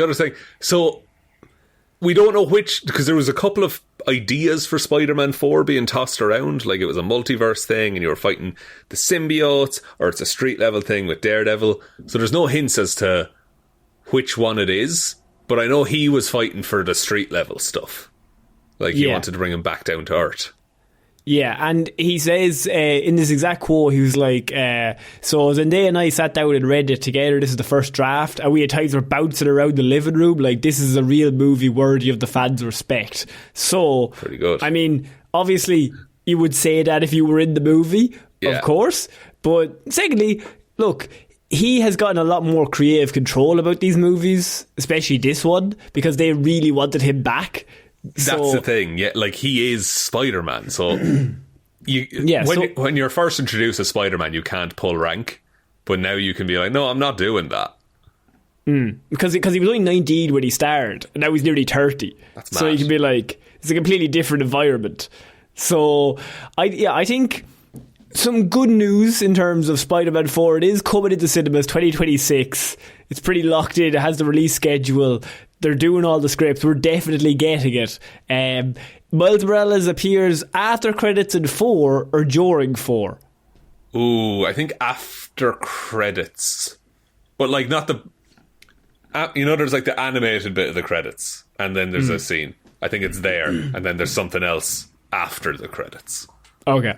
other thing, so we don't know which, because there was a couple of ideas for Spider-Man 4 being tossed around, like it was a multiverse thing and you were fighting the symbiotes, or it's a street level thing with Daredevil. So there's no hints as to which one it is, but I know he was fighting for the street level stuff. Like he wanted to bring him back down to earth. Yeah, and he says in this exact quote, he was like, so Zendaya and I sat down and read it together. This is the first draft, and we at times were bouncing around the living room like, this is a real movie worthy of the fans' respect. So, pretty good. I mean, obviously, you would say that if you were in the movie, of course. But secondly, look, he has gotten a lot more creative control about these movies, especially this one, because they really wanted him back. That's the thing, yeah. Like, he is Spider-Man, so when you're first introduced as Spider-Man, you can't pull rank, but now you can be like, no, I'm not doing that. Because he was only 19 when he started, and now he's nearly 30. That's mad. So you can be like, it's a completely different environment. So I think some good news in terms of Spider-Man 4. It is coming into cinemas 2026. It's pretty locked in. It has the release schedule. They're doing all the scripts. We're definitely getting it. Miles Morales appears after credits in 4 or during 4? Ooh, I think after credits. But like not the... there's like the animated bit of the credits, and then there's a scene. I think it's there, and then there's something else after the credits. Okay.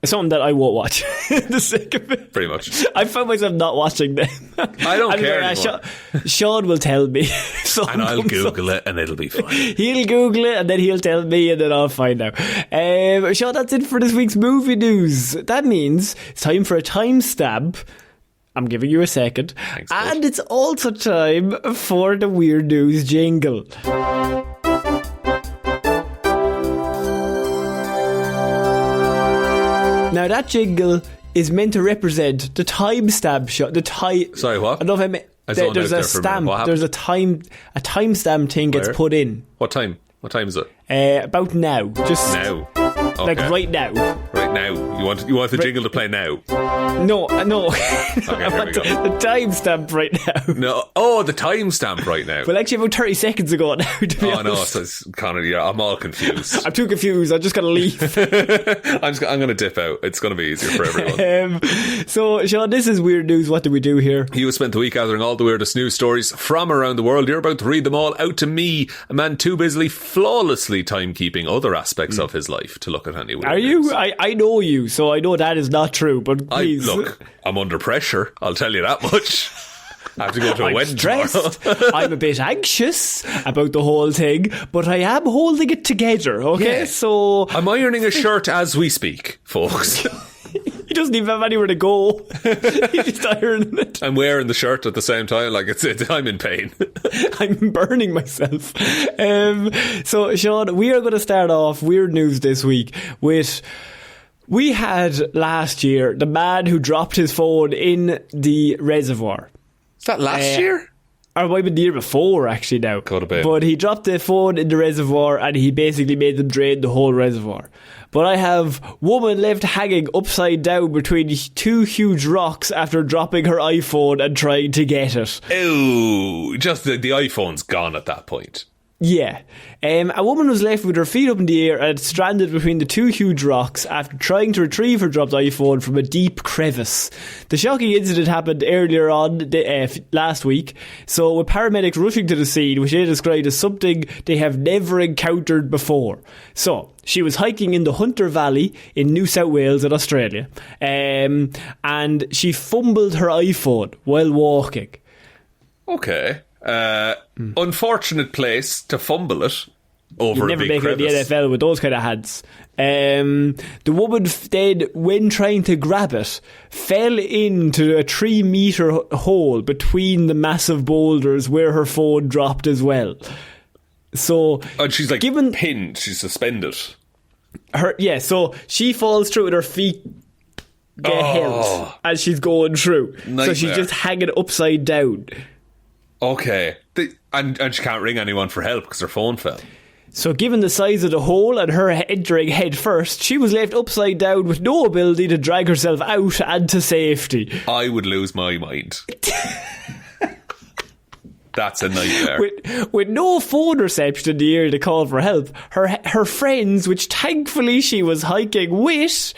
It's something that I won't watch. The sake of it. Pretty much. I found myself not watching them. I don't care anymore. Sean will tell me. And I'll Google it and it'll be fine. He'll Google it and then he'll tell me and then I'll find out. Sean, that's it for this week's movie news. That means it's time for a timestamp. I'm giving you a second. Thanks, and it's also time for the Weird News jingle. Now that jingle is meant to represent the timestamp shot. Sorry, what? I don't know if I meant. There's a stamp. There's a timestamp thing gets put in. What time? What time is it? About now. Just now. Okay. Like right now. Right now. You want the jingle to play now? No. Okay, I want the timestamp right now. No. Oh, the timestamp right now. Well, actually, about 30 seconds ago now, to be honest. No, so Conor, I'm all confused. I'm too confused. I'm just going to leave. I'm going to dip out. It's going to be easier for everyone. So, Sean, this is Weird News. What do we do here? You have spent the week gathering all the weirdest news stories from around the world. You're about to read them all out to me, a man too busily, flawlessly timekeeping other aspects of his life to look at any weird Are you? news. I know you, so I know that is not true, but please. Look, I'm under pressure. I'll tell you that much. I have to go to a wedding stressed. tomorrow. I'm a bit anxious about the whole thing, but I am holding it together, okay? Yeah. So I'm ironing a shirt as we speak, folks. He doesn't even have anywhere to go. He's just ironing it. I'm wearing the shirt at the same time. Like I'm in pain. I'm burning myself. So, Sean, we are going to start off Weird News this week with... We had last year the man who dropped his phone in the reservoir. Is that last year? Or it might have been the year before, actually, now. Could have been. But he dropped the phone in the reservoir and he basically made them drain the whole reservoir. But I have woman left hanging upside down between two huge rocks after dropping her iPhone and trying to get it. Ew. Just the iPhone's gone at that point. Yeah. A woman was left with her feet up in the air and stranded between the two huge rocks after trying to retrieve her dropped iPhone from a deep crevice. The shocking incident happened earlier on last week, so with paramedics rushing to the scene, which they described as something they have never encountered before. So, she was hiking in the Hunter Valley in New South Wales in Australia, and she fumbled her iPhone while walking. Okay. Unfortunate place to fumble it over a big crevice. You never make it in the NFL with those kind of hands. The woman then, when trying to grab it, fell into a 3-metre hole between the massive boulders where her phone dropped as well. So, and she's pinned, she's suspended. So she falls through with her feet get held as she's going through. Nightmare. So she's just hanging upside down. Okay. And she can't ring anyone for help because her phone fell. So given the size of the hole and her entering head first, she was left upside down with no ability to drag herself out and to safety. I would lose my mind. That's a nightmare. With no phone reception in the area to call for help, her friends, which thankfully she was hiking with,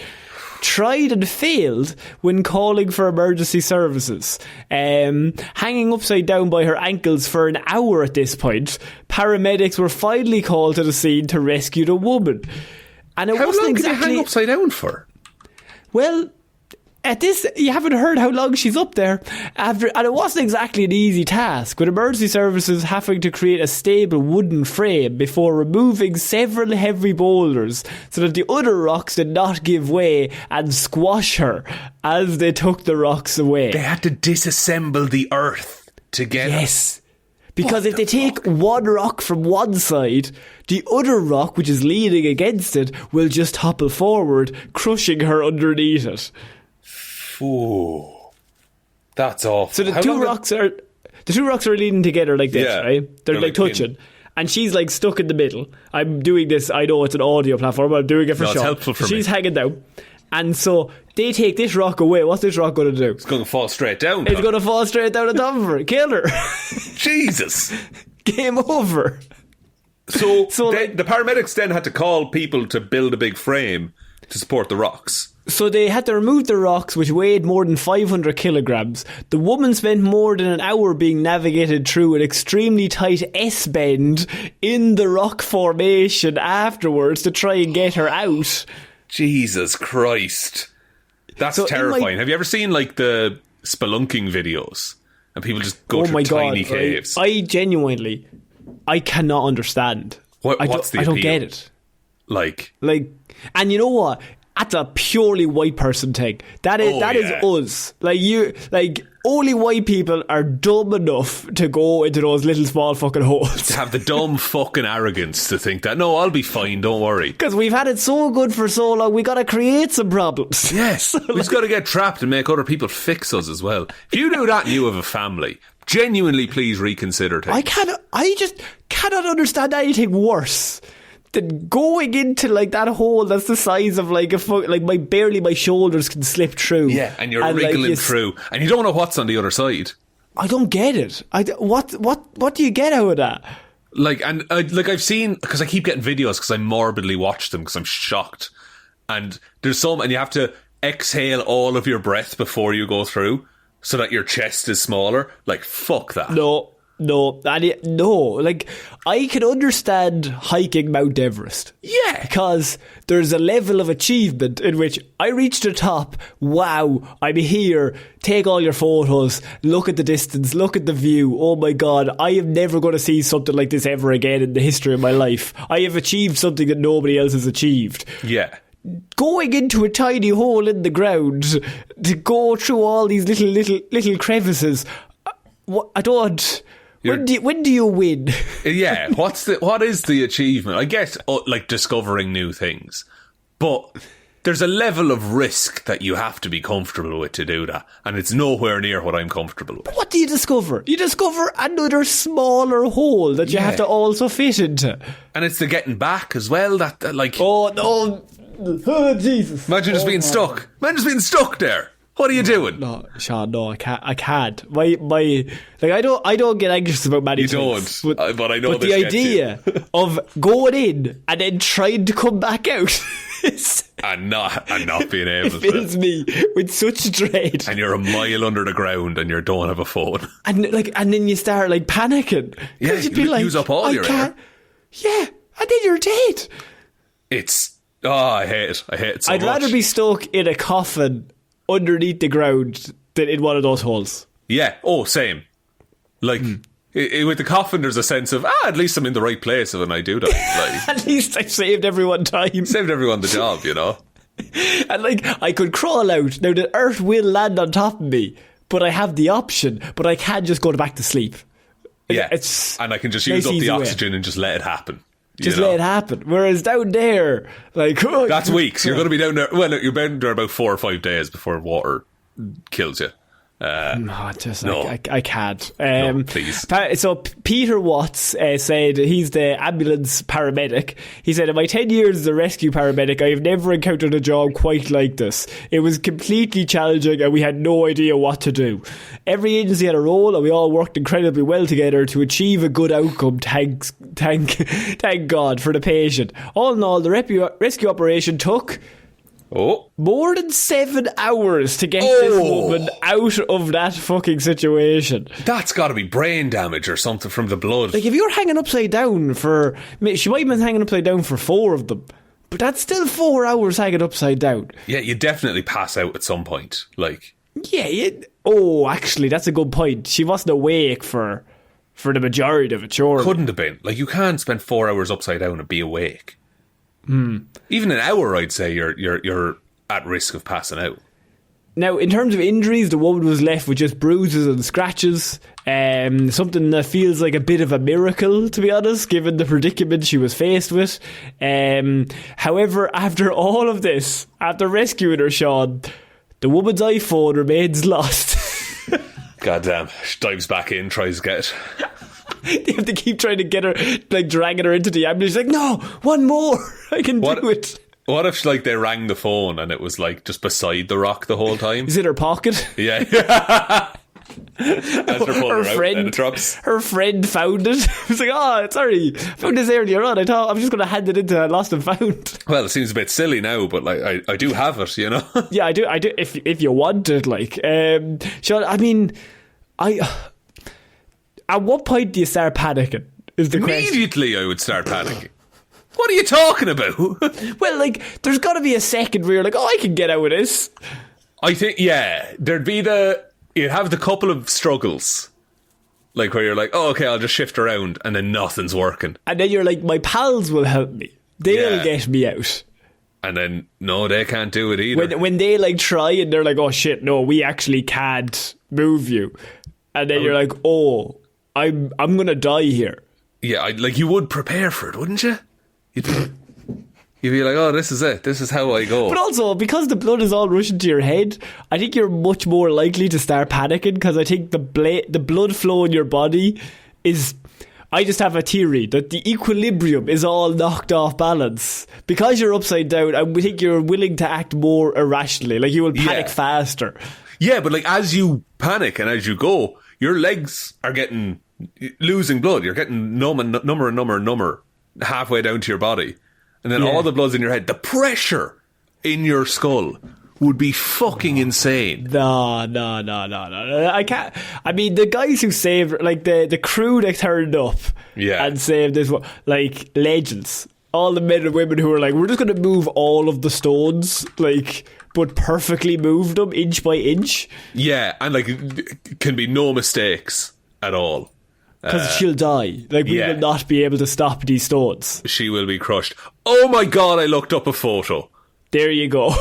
tried and failed when calling for emergency services. Hanging upside down by her ankles for an hour at this point, paramedics were finally called to the scene to rescue the woman. And How long did they hang upside down for? Well, at this, you haven't heard how long she's up there. And it wasn't exactly an easy task, with emergency services having to create a stable wooden frame before removing several heavy boulders so that the other rocks did not give way and squash her as they took the rocks away. They had to disassemble the earth together. Yes. Because if they take one rock from one side, the other rock, which is leaning against it, will just topple forward, crushing her underneath it. Ooh, that's awful. So the two rocks are leaning together like this, right? They're like touching, and she's like stuck in the middle. I'm doing this. I know it's an audio platform, but I'm doing it for Sean. It's helpful for me. She's hanging down, and so they take this rock away. What's this rock going to do? It's going to fall straight down. It's going to fall straight down on top of her, kill her. Jesus, game over. So the paramedics then had to call people to build a big frame to support the rocks. So they had to remove the rocks, which weighed more than 500 kilograms. The woman spent more than an hour being navigated through an extremely tight S-bend in the rock formation afterwards to try and get her out. Jesus Christ. That's terrifying. Have you ever seen like the spelunking videos? And people just go through tiny caves. I genuinely, I cannot understand. What's the appeal? I don't get it. Like, and you know what? That's a purely white person thing. That is us. Only white people are dumb enough to go into those little small fucking holes. To have the dumb fucking arrogance to think that, no, I'll be fine, don't worry. Because we've had it so good for so long, we got to create some problems. Yes, we've just got to get trapped and make other people fix us as well. If you do that and you have a family, genuinely please reconsider things. I just cannot understand anything worse than going into like that hole that's the size of like barely my shoulders can slip through. Yeah, and you're wriggling through, and you don't know what's on the other side. I don't get it. What do you get out of that? I've seen, because I keep getting videos because I morbidly watch them because I'm shocked. And there's some, and you have to exhale all of your breath before you go through so that your chest is smaller. Like, fuck that. No. Like, I can understand hiking Mount Everest. Yeah. Because there's a level of achievement in which I reach the top. Wow, I'm here. Take all your photos. Look at the distance. Look at the view. Oh my God, I am never going to see something like this ever again in the history of my life. I have achieved something that nobody else has achieved. Yeah. Going into a tiny hole in the ground to go through all these little crevices. I don't. When do you win? Yeah, what is the achievement? I guess like discovering new things, but there's a level of risk that you have to be comfortable with to do that, and it's nowhere near what I'm comfortable with. But what do you discover? You discover another smaller hole that you have to also fit into, and it's the getting back as well. That like, oh no, oh Jesus! Imagine just being stuck. Imagine just being stuck there. What are you doing? No, Shaun, no, I can't. My, like, I don't get anxious about many things. You don't, but I know but this the gets idea you. of going in and then trying to come back out and not being able to. fills me with such dread. And you're a mile under the ground and you don't have a phone. And then you start like panicking. Yeah, you'd be like, use up all your air. Yeah, and then you're dead. I hate it. I hate it so much. I'd rather be stuck in a coffin underneath the ground than in one of those holes. Yeah. Oh, same. Like, with the coffin, there's a sense of, at least I'm in the right place when I do that. Like, At least I saved everyone time. Saved everyone the job, you know? And like, I could crawl out. Now, the earth will land on top of me, but I have the option, but I can't just go back to sleep. Yeah. And I can just use up the oxygen and just let it happen. Just let it happen. Whereas down there, like... That's weeks. You're going to be down there... Well, you're down there about 4 or 5 days before water kills you. No. I can't. No, please. So Peter Watts said he's the ambulance paramedic. He said, in my 10 years as a rescue paramedic, I have never encountered a job quite like this. It was completely challenging and we had no idea what to do. Every agency had a role and we all worked incredibly well together to achieve a good outcome. Thank God for the patient. All in all, the rescue operation took... more than 7 hours to get this woman out of that fucking situation. That's got to be brain damage or something from the blood. Like, if you're hanging upside down for... she might have been hanging upside down for 4 of them, but that's still 4 hours hanging upside down. Yeah, you definitely pass out at some point. Like... Yeah, actually, that's a good point. She wasn't awake for the majority of it, sure. Couldn't have been. Like, you can't spend 4 hours upside down and be awake. Even an hour, I'd say you're at risk of passing out. Now, in terms of injuries, the woman was left with just bruises and scratches. Something that feels like a bit of a miracle, to be honest, given the predicament she was faced with. However, after all of this, after rescuing her, Shaun, the woman's iPhone remains lost. Goddamn. She dives back in, tries to get it. They have to keep trying to get her, like, dragging her into the ambulance. She's like, no, one more. I can do it. What if, like, they rang the phone and it was, like, just beside the rock the whole time? Is it her pocket? Yeah. Her friend found it. I was like, sorry, I found this earlier on. I thought I was just going to hand it into Lost and Found. Well, it seems a bit silly now, but like I do have it, you know. Yeah, I do. If you want it, like, Shaun, I mean, at what point do you start panicking? Is the question. Immediately, I would start panicking. What are you talking about? Well, like, there's got to be a second where you're like, I can get out of this. I think, yeah, you'd have the couple of struggles, like where you're like, okay, I'll just shift around, and then nothing's working. And then you're like, my pals will help me. They'll get me out. And then, no, they can't do it either. When they, like, try and they're like, oh shit, no, we actually can't move you. And then you're like, I'm going to die here. Yeah, you would prepare for it, wouldn't you? You'd be like, oh, this is it. This is how I go. But also, because the blood is all rushing to your head, I think you're much more likely to start panicking, because I think the blood flow in your body is... I just have a theory that the equilibrium is all knocked off balance. Because you're upside down, I think you're willing to act more irrationally. Like, you will panic faster. Yeah, but like, as you panic and as you go, your legs are losing blood. You're getting number halfway down to your body. And then all the blood's in your head. The pressure in your skull would be fucking insane. No. I can't. I mean, the guys who saved, like, the crew that turned up and saved this, like, legends. All the men and women who were like, we're just going to move all of the stones, like, but perfectly move them inch by inch. Yeah, and like, it can be no mistakes at all. Because she'll die. Like, we will not be able to stop these stones. She will be crushed. Oh my God, I looked up a photo. There you go.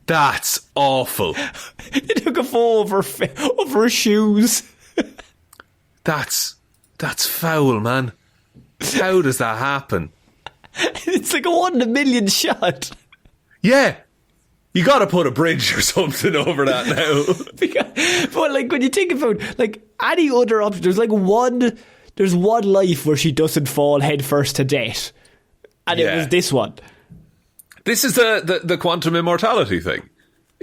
That's awful. They took a photo of her shoes. That's foul, man. How does that happen? It's like a 1 in a million shot. Yeah. You gotta put a bridge or something over that now. But like, when you think about, like, any other option, there's one life where she doesn't fall headfirst to death, and it was this one. This is the quantum immortality thing.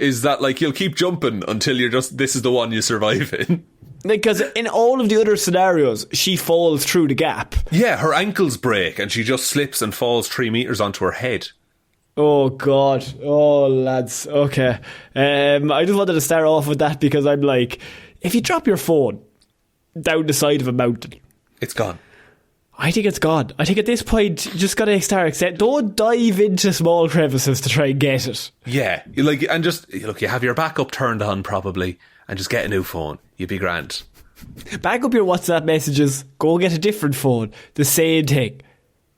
is that, like, you'll keep jumping until this is the one you survive in. Because in all of the other scenarios, she falls through the gap. Yeah, her ankles break and she just slips and falls 3 meters onto her head. Oh, God. Oh, lads. Okay. I just wanted to start off with that because I'm like, if you drop your phone down the side of a mountain, it's gone. I think it's gone. I think at this point, you just gotta start accepting. Don't dive into small crevices to try and get it. Yeah, you have your backup turned on probably, and just get a new phone. You'd be grand. Back up your WhatsApp messages. Go get a different phone. The same thing.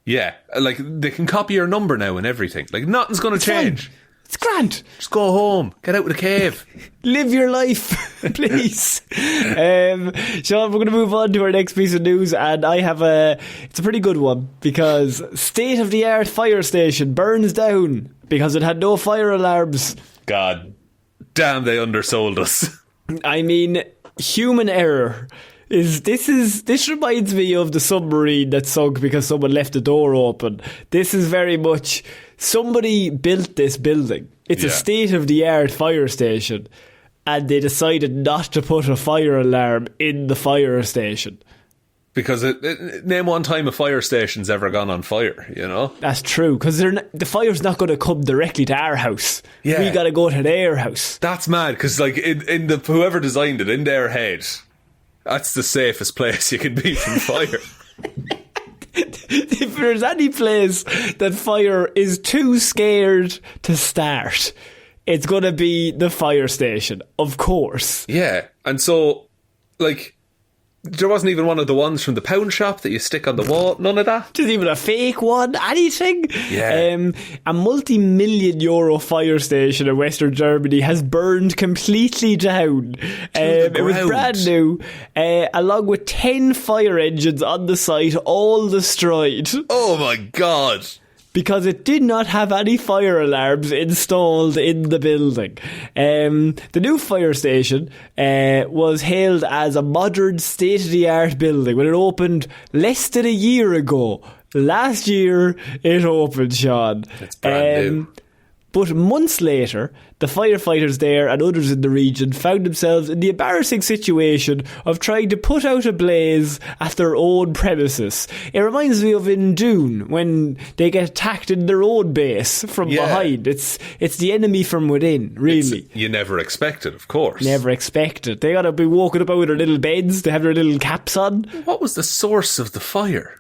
Yeah, like they can copy your number now and everything. Like nothing's gonna change. Fine. It's grand. Just go home. Get out of the cave. Live your life, please. Shaun, we're going to move on to our next piece of news, and it's a pretty good one, because state-of-the-art fire station burns down because it had no fire alarms. God damn, they undersold us. I mean, human error. This reminds me of the submarine that sunk because someone left the door open. This is very much, somebody built this building. It's a state-of-the-art fire station, and they decided not to put a fire alarm in the fire station. Because name one time a fire station's ever gone on fire, you know? That's true, because the fire's not going to come directly to our house. Yeah. We got to go to their house. That's mad, because like in whoever designed it, in their head, that's the safest place you can be from fire. If there's any place that fire is too scared to start, it's going to be the fire station, of course. Yeah, and so, like, there wasn't even one of the ones from the pound shop that you stick on the wall. None of that. Just even a fake one. Anything. Yeah. A multi-million euro fire station in Western Germany has burned completely down. It was brand new, along with 10 fire engines on the site, all destroyed. Oh my God. Because it did not have any fire alarms installed in the building. The new fire station was hailed as a modern state-of-the-art building when it opened less than a year ago. Last year it opened, Shaun. It's brand new. But months later, the firefighters there and others in the region found themselves in the embarrassing situation of trying to put out a blaze at their own premises. It reminds me of in Dune, when they get attacked in their own base from behind. It's the enemy from within, really. You never expect it, of course. Never expect it. They gotta be walking up out of their little beds, they have their little caps on. What was the source of the fire?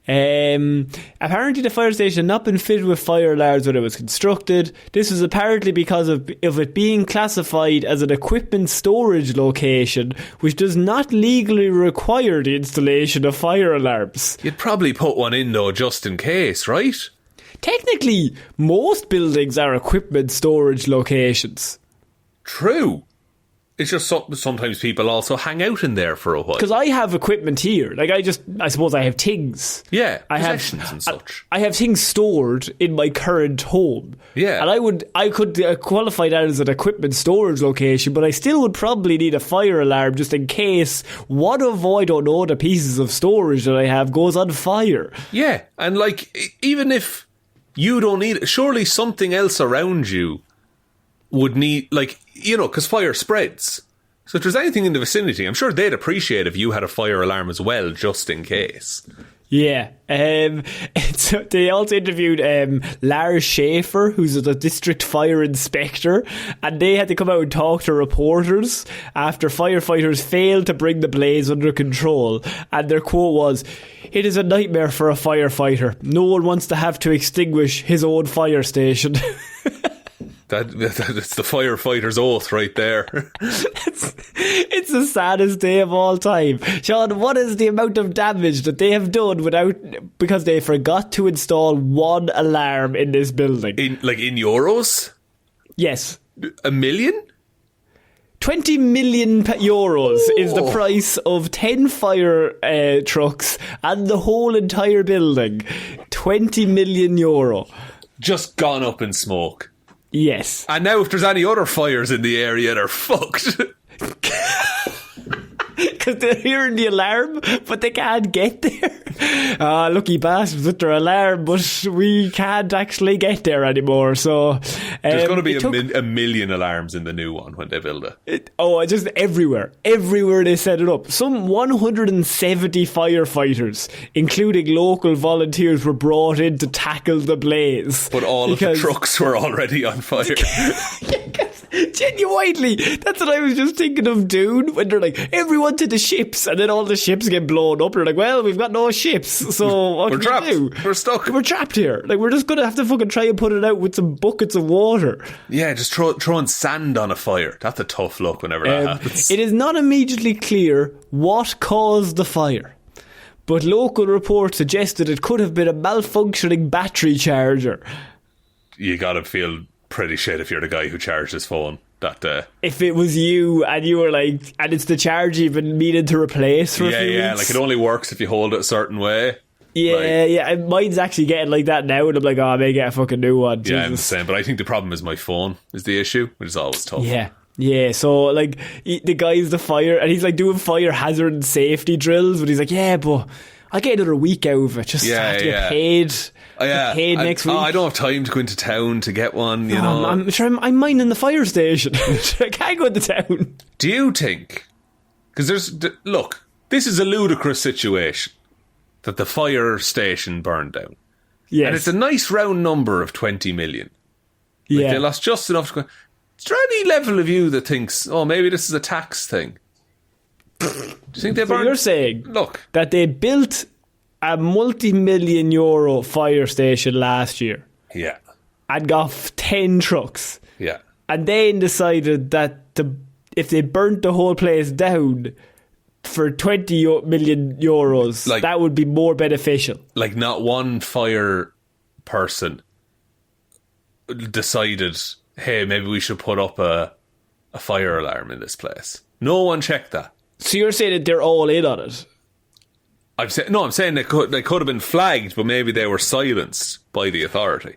Apparently the fire station had not been fitted with fire alarms when it was constructed. This was apparently because of it being classified as an equipment storage location, which does not legally require the installation of fire alarms. You'd probably put one in though, just in case, right? Technically, most buildings are equipment storage locations. True. It's just sometimes people also hang out in there for a while. Because I have equipment here. Like, I suppose I have things. Yeah, I possessions have, and such. I have things stored in my current home. Yeah. And I could qualify that as an equipment storage location, but I still would probably need a fire alarm just in case one of, I don't know, the pieces of storage that I have goes on fire. Yeah, and like, even if you don't need it, surely something else around you would need, like, you know, because fire spreads. So if there's anything in the vicinity, I'm sure they'd appreciate if you had a fire alarm as well, just in case. Yeah. They also interviewed Lars Schaefer, who's the district fire inspector, and they had to come out and talk to reporters after firefighters failed to bring the blaze under control. And their quote was, "It is a nightmare for a firefighter. No one wants to have to extinguish his own fire station." That's the firefighter's oath right there. It's the saddest day of all time. Shaun, what is the amount of damage that they have done because they forgot to install one alarm in this building? In euros? Yes. 1 million? 20 million euros is the price of 10 fire trucks and the whole entire building. 20 million euro. Just gone up in smoke. Yes. And now if there's any other fires in the area, they're fucked. because they're hearing the alarm, but they can't get there. Lucky bastards with their alarm, but we can't actually get there anymore. So there's going to be a million alarms in the new one when they build it. Just everywhere they set it up. Some 170 firefighters, including local volunteers, were brought in to tackle the blaze. But all of the trucks were already on fire. Genuinely, that's what I was just thinking of doing, when they're like, everyone to the ships, and then all the ships get blown up. They're like, well, we've got no ships, so what we're can trapped. we do? We're stuck. We're trapped here. Like, we're just gonna have to fucking try and put it out with some buckets of water. Yeah, just throwing sand on a fire. That's a tough look whenever that happens. It is not immediately clear what caused the fire, but local reports suggested it could have been a malfunctioning battery charger. You gotta feel pretty shit if you're the guy who charged his phone that day. If it was you and you were like, and it's the charge you've been needing to replace for a few weeks. Like it only works if you hold it a certain way. Yeah. Mine's actually getting like that now, and I'm like, I may get a fucking new one. Yeah, I'm the same. But I think the problem is my phone is the issue, which is always tough. Yeah, so like the guy's the fire, and he's like doing fire hazard and safety drills, but he's like, yeah, but I'll get another week out of it. Just have to get paid. Paid next week. I don't have time to go into town to get one, you know. I'm sure I'm mining the fire station. I can't go into town. Do you think? Because look, this is a ludicrous situation that the fire station burned down. Yes. And it's a nice round number of 20 million. Like they lost just enough to go. Is there any level of you that thinks, oh, maybe this is a tax thing? Do you think they burned? So you're saying that they built a multi-million euro fire station last year. Yeah. And got 10 trucks. Yeah. And then decided that if they burnt the whole place down for 20 million euros, that would be more beneficial. Like, not one fire person decided, hey, maybe we should put up a fire alarm in this place. No one checked that. So you're saying that they're all in on it? I'm saying they could have been flagged, but maybe they were silenced by the authority.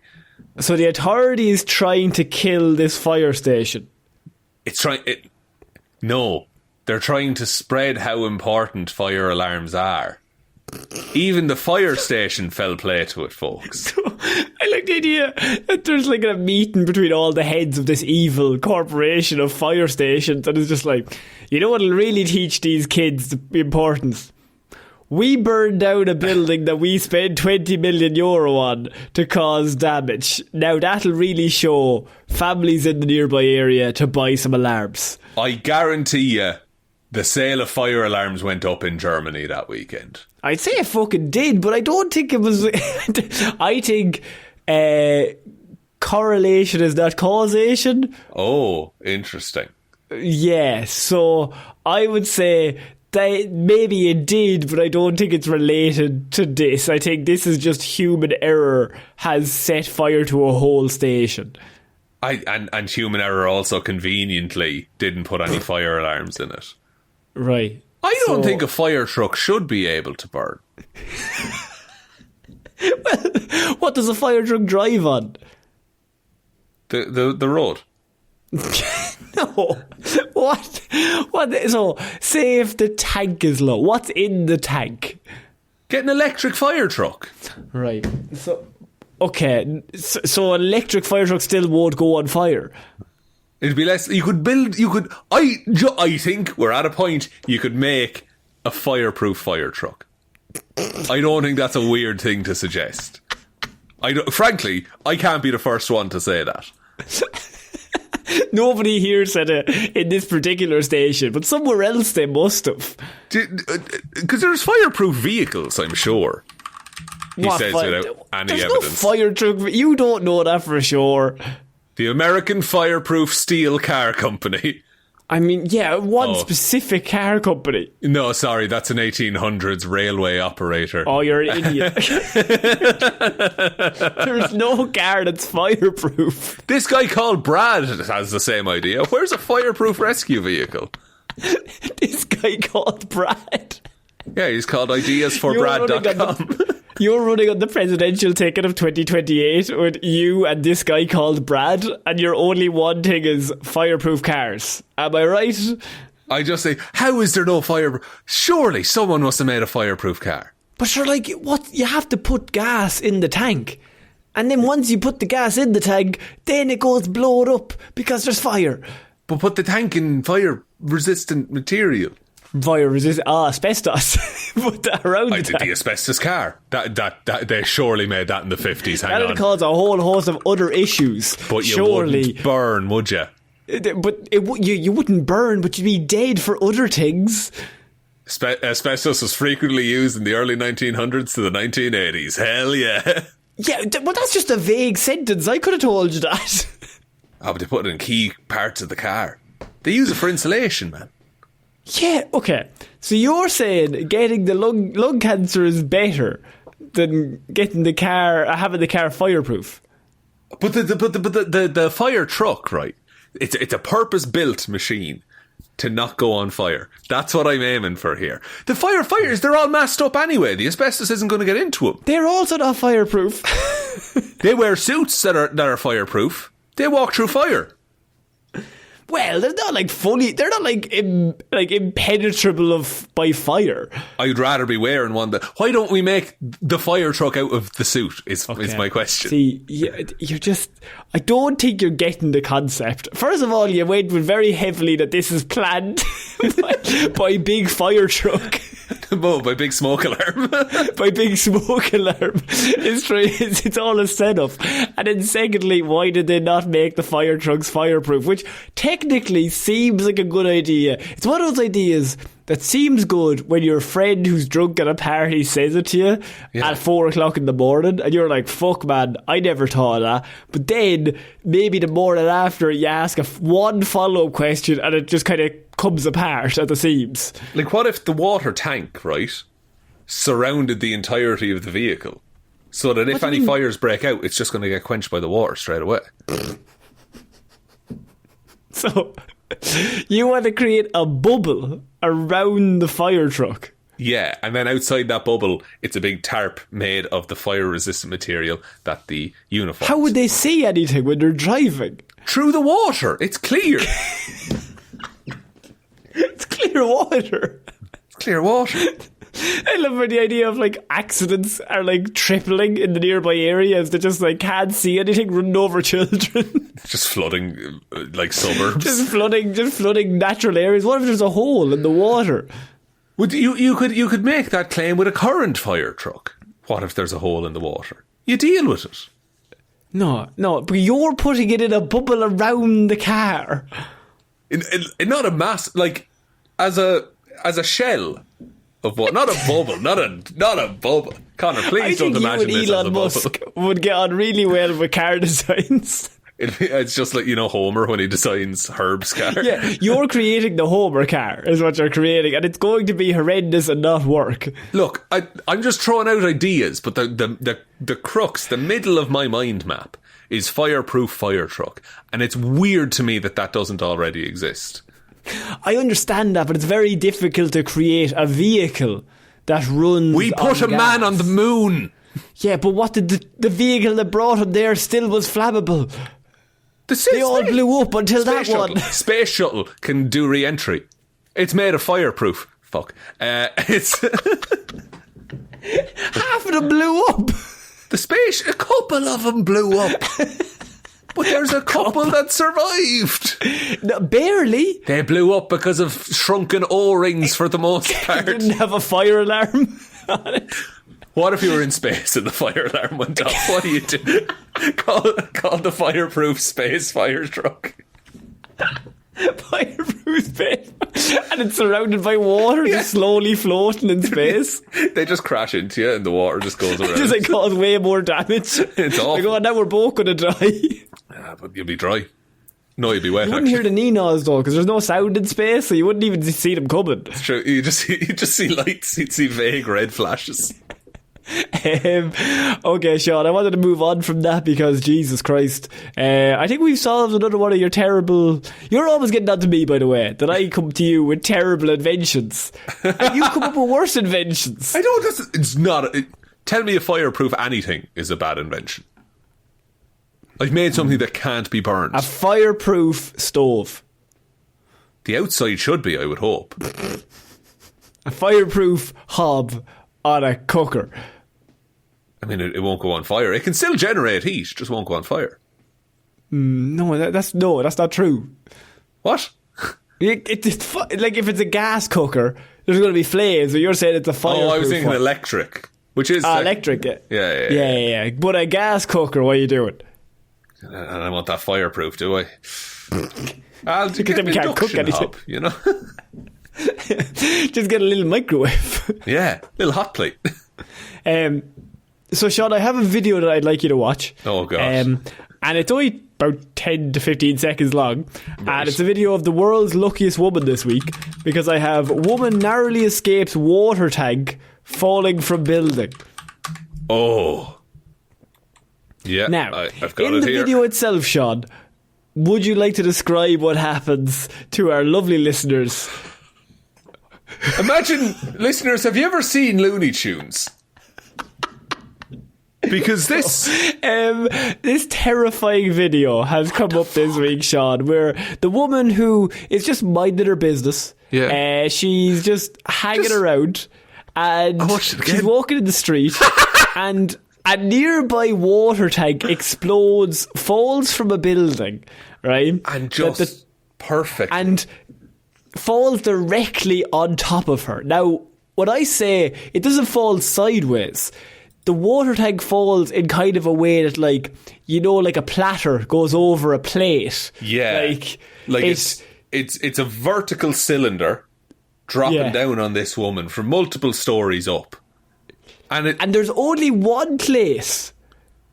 So the authority is trying to kill this fire station. No, they're trying to spread how important fire alarms are. Even the fire station fell play to it, folks. I like the idea that there's like a meeting between all the heads of this evil corporation of fire stations, and it's just like, you know what'll really teach these kids the importance? We burned down a building that we spent 20 million euro on to cause damage. Now that'll really show families in the nearby area to buy some alarms. I guarantee you the sale of fire alarms went up in Germany that weekend. I'd say it fucking did, but I don't think it was... I think correlation is not causation. Oh, interesting. Yeah, so I would say... maybe it did, but I don't think it's related to this. I think this is just human error has set fire to a whole station. And human error also conveniently didn't put any fire alarms in it. Right. I don't think a fire truck should be able to burn. Well, what does a fire truck drive on? The road. No. What? So, say if the tank is low, what's in the tank? Get an electric fire truck. Right. So, okay. So an electric fire truck still won't go on fire. It'd be less. I think we're at a point you could make a fireproof fire truck. I don't think that's a weird thing to suggest. Frankly, I can't be the first one to say that. Nobody here said it in this particular station, but somewhere else they must have. Because there's fireproof vehicles, I'm sure. He says without any evidence. No fire truck. You don't know that for sure. The American Fireproof Steel Car Company. I mean, yeah, one specific car company. No, sorry, that's an 1800s railway operator. Oh, you're an idiot. There's no car that's fireproof. This guy called Brad has the same idea. Where's a fireproof rescue vehicle? This guy called Brad. Yeah, he's called ideasforbrad.com. You're running on the presidential ticket of 2028 with you and this guy called Brad, and your only one thing is fireproof cars. Am I right? I just say, how is there no fire? Surely someone must have made a fireproof car. But sure, like, what? You have to put gas in the tank. And then once you put the gas in the tank, then it goes blowed up because there's fire. But put the tank in fire-resistant material. Fire-resistant? Asbestos. Put that around the tank. The asbestos car. That they surely made that in the 50s. Hang on. That would cause a whole host of other issues. But you wouldn't burn, would you? But you wouldn't burn, but you'd be dead for other things. Asbestos was frequently used in the early 1900s to the 1980s. Hell yeah. Yeah, well, that's just a vague sentence. I could have told you that. Oh, but they put it in key parts of the car. They use it for insulation, man. Yeah, okay. So you're saying getting the lung cancer is better than getting having the car fireproof? But the fire truck, right? It's a purpose-built machine to not go on fire. That's what I'm aiming for here. The firefighters, they're all masked up anyway. The asbestos isn't going to get into them. They're also not fireproof. They wear suits that are fireproof. They walk through fire. Well, they're not like fully. They're not like impenetrable by fire. I'd rather be wearing one that. Why don't we make the fire truck out of the suit? Is my question. See, you're just. I don't think you're getting the concept. First of all, you went with very heavily that this is planned by big fire truck. Oh, by big smoke alarm. By big smoke alarm. It's all a setup. And then secondly, why did they not make the fire trucks fireproof? Which technically seems like a good idea. It's one of those ideas that seems good when your friend who's drunk at a party says it to you at 4 o'clock in the morning, and you're like, fuck man, I never thought of that. But then maybe the morning after you ask one follow-up question and it just kind of comes apart at the seams. Like, what if the water tank, right, surrounded the entirety of the vehicle, so that if any fires break out, it's just going to get quenched by the water straight away? So you want to create a bubble around the fire truck? Yeah, and then outside that bubble, it's a big tarp made of the fire-resistant material that the uniforms. How would they see anything when they're driving? Through the water. It's clear. It's clear water. It's clear water. I love the idea of like accidents are like tripling in the nearby areas. They just like can't see anything, running over children. Just flooding like suburbs. just flooding natural areas. What if there's a hole in the water? Would you could make that claim with a current fire truck? What if there's a hole in the water? You deal with it. No, but you're putting it in a bubble around the car. In not a mass, like as a shell of what? Not a bubble, not a bubble. Connor, please don't imagine this as a bubble. I think you and Elon Musk would get on really well with car designs. It's just like, Homer when he designs Herb's car. Yeah, you're creating the Homer car is what you're creating, and it's going to be horrendous and not work. Look, I'm just throwing out ideas, but the crux, the middle of my mind map is fireproof fire truck, and it's weird to me that doesn't already exist. I understand that, but it's very difficult to create a vehicle that runs. We put a man on the moon. Yeah, but what did the vehicle that brought him there still was flammable? They all blew up until that one. Space shuttle can do re-entry. It's made of fireproof. Fuck. It's half of them blew up. A couple of them blew up. But there's a couple that survived. No, barely. They blew up because of shrunken O-rings for the most part. They didn't have a fire alarm on it. What if you were in space and the fire alarm went off? What do you do? Call the fireproof space fire truck. Fireproof space, and it's surrounded by water, just slowly floating in space. They just crash into you, and the water just goes around. Just like cause way more damage. It's awful. Like, oh, now we're both gonna die. But you'll be dry. No, you'll be wet. You wouldn't hear the neenaws though, because there's no sound in space, so you wouldn't even see them coming. It's true. You just see lights. You'd see vague red flashes. Okay, Shaun, I wanted to move on from that because Jesus Christ, I think we've solved another one of your terrible. You're always getting on to me, by the way, that I come to you with terrible inventions, and you come up with worse inventions. I don't. It's not. Tell me a fireproof anything is a bad invention. I've made something that can't be burned. A fireproof stove. The outside should be, I would hope. A fireproof hob on a cooker. I mean, it won't go on fire. It can still generate heat, just won't go on fire. No, that's not true. What? Like if it's a gas cooker, there's going to be flames. But you're saying it's a fireproof. Oh, I was thinking electric, which is electric. Yeah. But a gas cooker, what are you doing? And I want that fireproof, do I? I'll get then we an can't cook induction anything. hob, you know. Just get a little microwave. Yeah, little hot plate. So, Shaun, I have a video that I'd like you to watch. Oh, gosh. And it's only about 10 to 15 seconds long. Right. And it's a video of the world's luckiest woman this week, because I have woman narrowly escapes water tank falling from building. Oh. Yeah, Now, I've got in it the here. video itself, Shaun, would you like to describe what happens to our lovely listeners? Imagine, listeners, have you ever seen Looney Tunes? Because this terrifying video has come up this week, Shaun, where the woman who is just minding her business, she's just hanging around, and she's walking in the street, and a nearby water tank explodes, falls from a building, right? And just perfect. And falls directly on top of her. Now, when I say it doesn't fall sideways, the water tank falls in kind of a way that, like a platter goes over a plate. Yeah. Like it's a vertical cylinder dropping down on this woman from multiple stories up. And there's only one place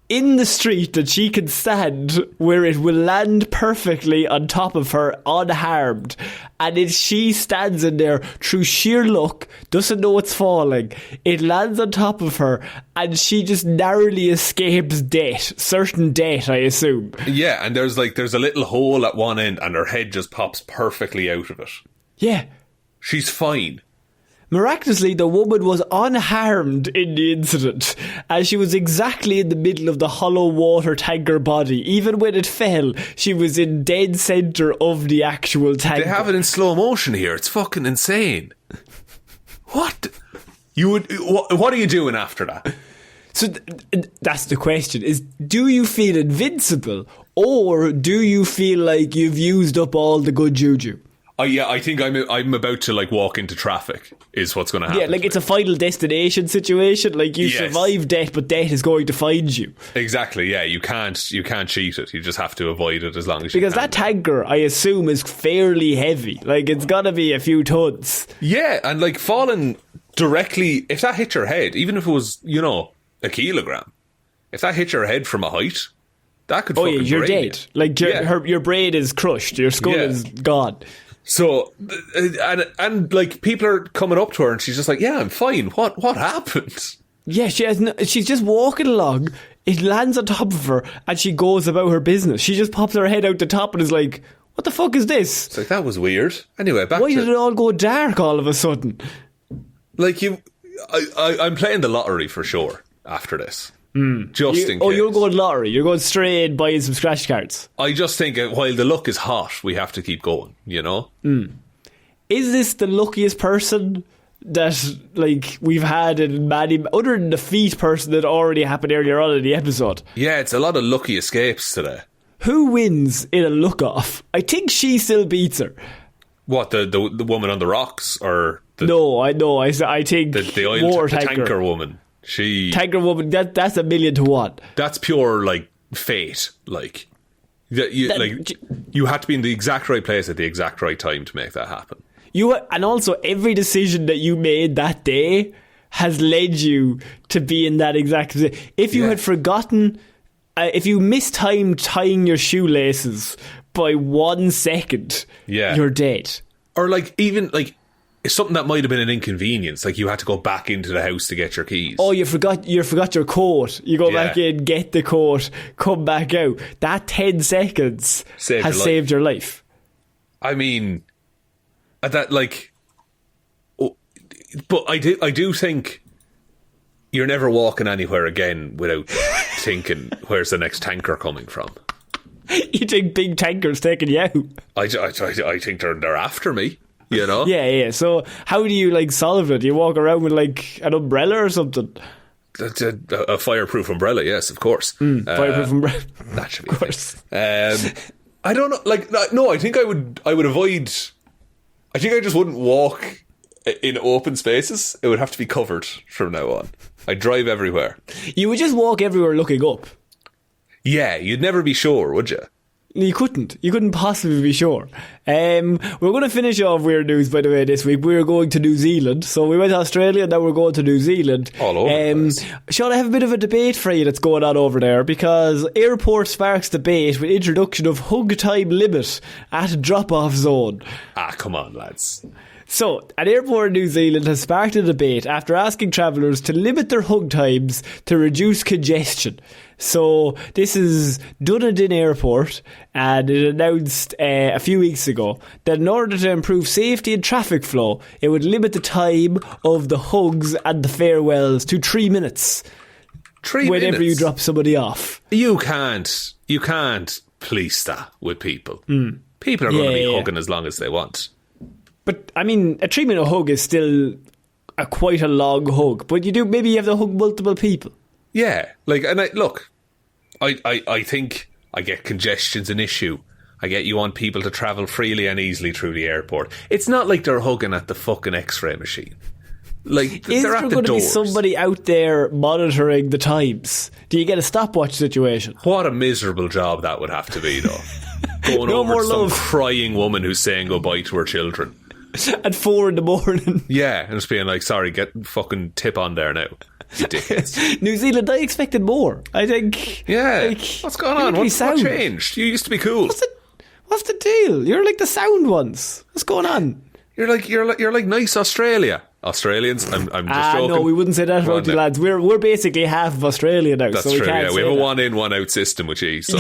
in the street that she can stand where it will land perfectly on top of her unharmed, and she stands in there through sheer luck, doesn't know it's falling, it lands on top of her, and she just narrowly escapes death, certain death, I assume. Yeah, and there's a little hole at one end and her head just pops perfectly out of it. Yeah. She's fine. Miraculously, the woman was unharmed in the incident, as she was exactly in the middle of the hollow water tanker body. Even when it fell, she was in dead centre of the actual tanker. They have it in slow motion here. It's fucking insane. What? What are you doing after that? So that's the question, is do you feel invincible, or do you feel like you've used up all the good juju? I think I'm about to walk into traffic is what's going to happen. Yeah, it's a final destination situation. You survive death, but death is going to find you. Exactly. Yeah, you can't cheat it. You just have to avoid it as long as you can. Because that tanker, I assume, is fairly heavy. It's got to be a few tons. Yeah, and falling directly, if that hit your head, even if it was a kilogram, if that hit your head from a height, that could fucking you're brain dead. you. Your brain is crushed. Your skull is gone. So, and people are coming up to her and she's just like, yeah, I'm fine. What happened? Yeah, she's just walking along. It lands on top of her and she goes about her business. She just pops her head out the top and is like, what the fuck is this? It's that was weird. Anyway, why did it all go dark all of a sudden? I'm playing the lottery for sure after this. Just in case. Oh, you're going lottery. You're going straight in buying some scratch cards. I just think while the luck is hot, we have to keep going, Is this the luckiest person that we've had in many, other than the feet person that already happened earlier on in the episode? Yeah, it's a lot of lucky escapes today. Who wins in a look-off? I think she still beats her. What, the woman on the rocks? Or No, I think the oil tanker woman. Tanker woman, that's 1,000,000 to 1. That's pure fate. You had to be in the exact right place at the exact right time to make that happen. And also every decision that you made that day has led you to be in that exact position. If you had forgotten, if you mistimed tying your shoelaces by 1 second, you're dead. Or even it's something that might have been an inconvenience. You had to go back into the house to get your keys. Oh, you forgot your coat. You go back in, get the coat, come back out. That 10 seconds has saved your life. I mean, that but I do think you're never walking anywhere again without thinking, where's the next tanker coming from? You think big tankers taking you out? I think they're after me, you know? Yeah. So how do you like solve it? You walk around with like an umbrella or something? A fireproof umbrella, yes, of course. Fireproof umbrella. That should be of course. I don't know. Like, no, I think I would avoid. I think I just wouldn't walk in open spaces. It would have to be covered from now on. I'd drive everywhere. You would just walk everywhere looking up. Yeah, you'd never be sure, would you? You couldn't. You couldn't possibly be sure. We're going to finish off weird news, by the way, this week. We're going to New Zealand. So we went to Australia, now we're going to New Zealand. All over the place. Sean, I have a bit of a debate for you that's going on over there, because airport sparks debate with introduction of hug time limit at drop-off zone. Come on, lads. So, an airport in New Zealand has sparked a debate after asking travellers to limit their hug times to reduce congestion. So, this is Dunedin Airport, and it announced a few weeks ago that in order to improve safety and traffic flow, it would limit the time of the hugs and the farewells to 3 minutes. 3 minutes? Whenever you drop somebody off. You can't police that with people. People are going to be hugging as long as they want. But, I mean, a 3 minute hug is still quite a long hug. But maybe you have to hug multiple people. Yeah. Like, and I think I get congestion's an issue. I get you want people to travel freely and easily through the airport. It's not like they're hugging at the fucking X-ray machine. Like, is they're there at the going to be doors. somebody out there monitoring the times? Do you get a stopwatch situation? What a miserable job that would have to be, though. Going No over more to some love. crying woman who's saying goodbye to her children. At 4 a.m. Yeah, and just being like, sorry, get fucking tip on there now. You dickheads. New Zealand, I expected more. I think. Yeah. Like, what's going on? What changed? You used to be cool. What's the deal? You're like the sound ones. What's going on? You're like nice Australia. Australians, I'm just joking. No, we wouldn't say that about you lads. We're basically half of Australia now. That's so we true, can't yeah. say We have a that. one in, one out system with you, so.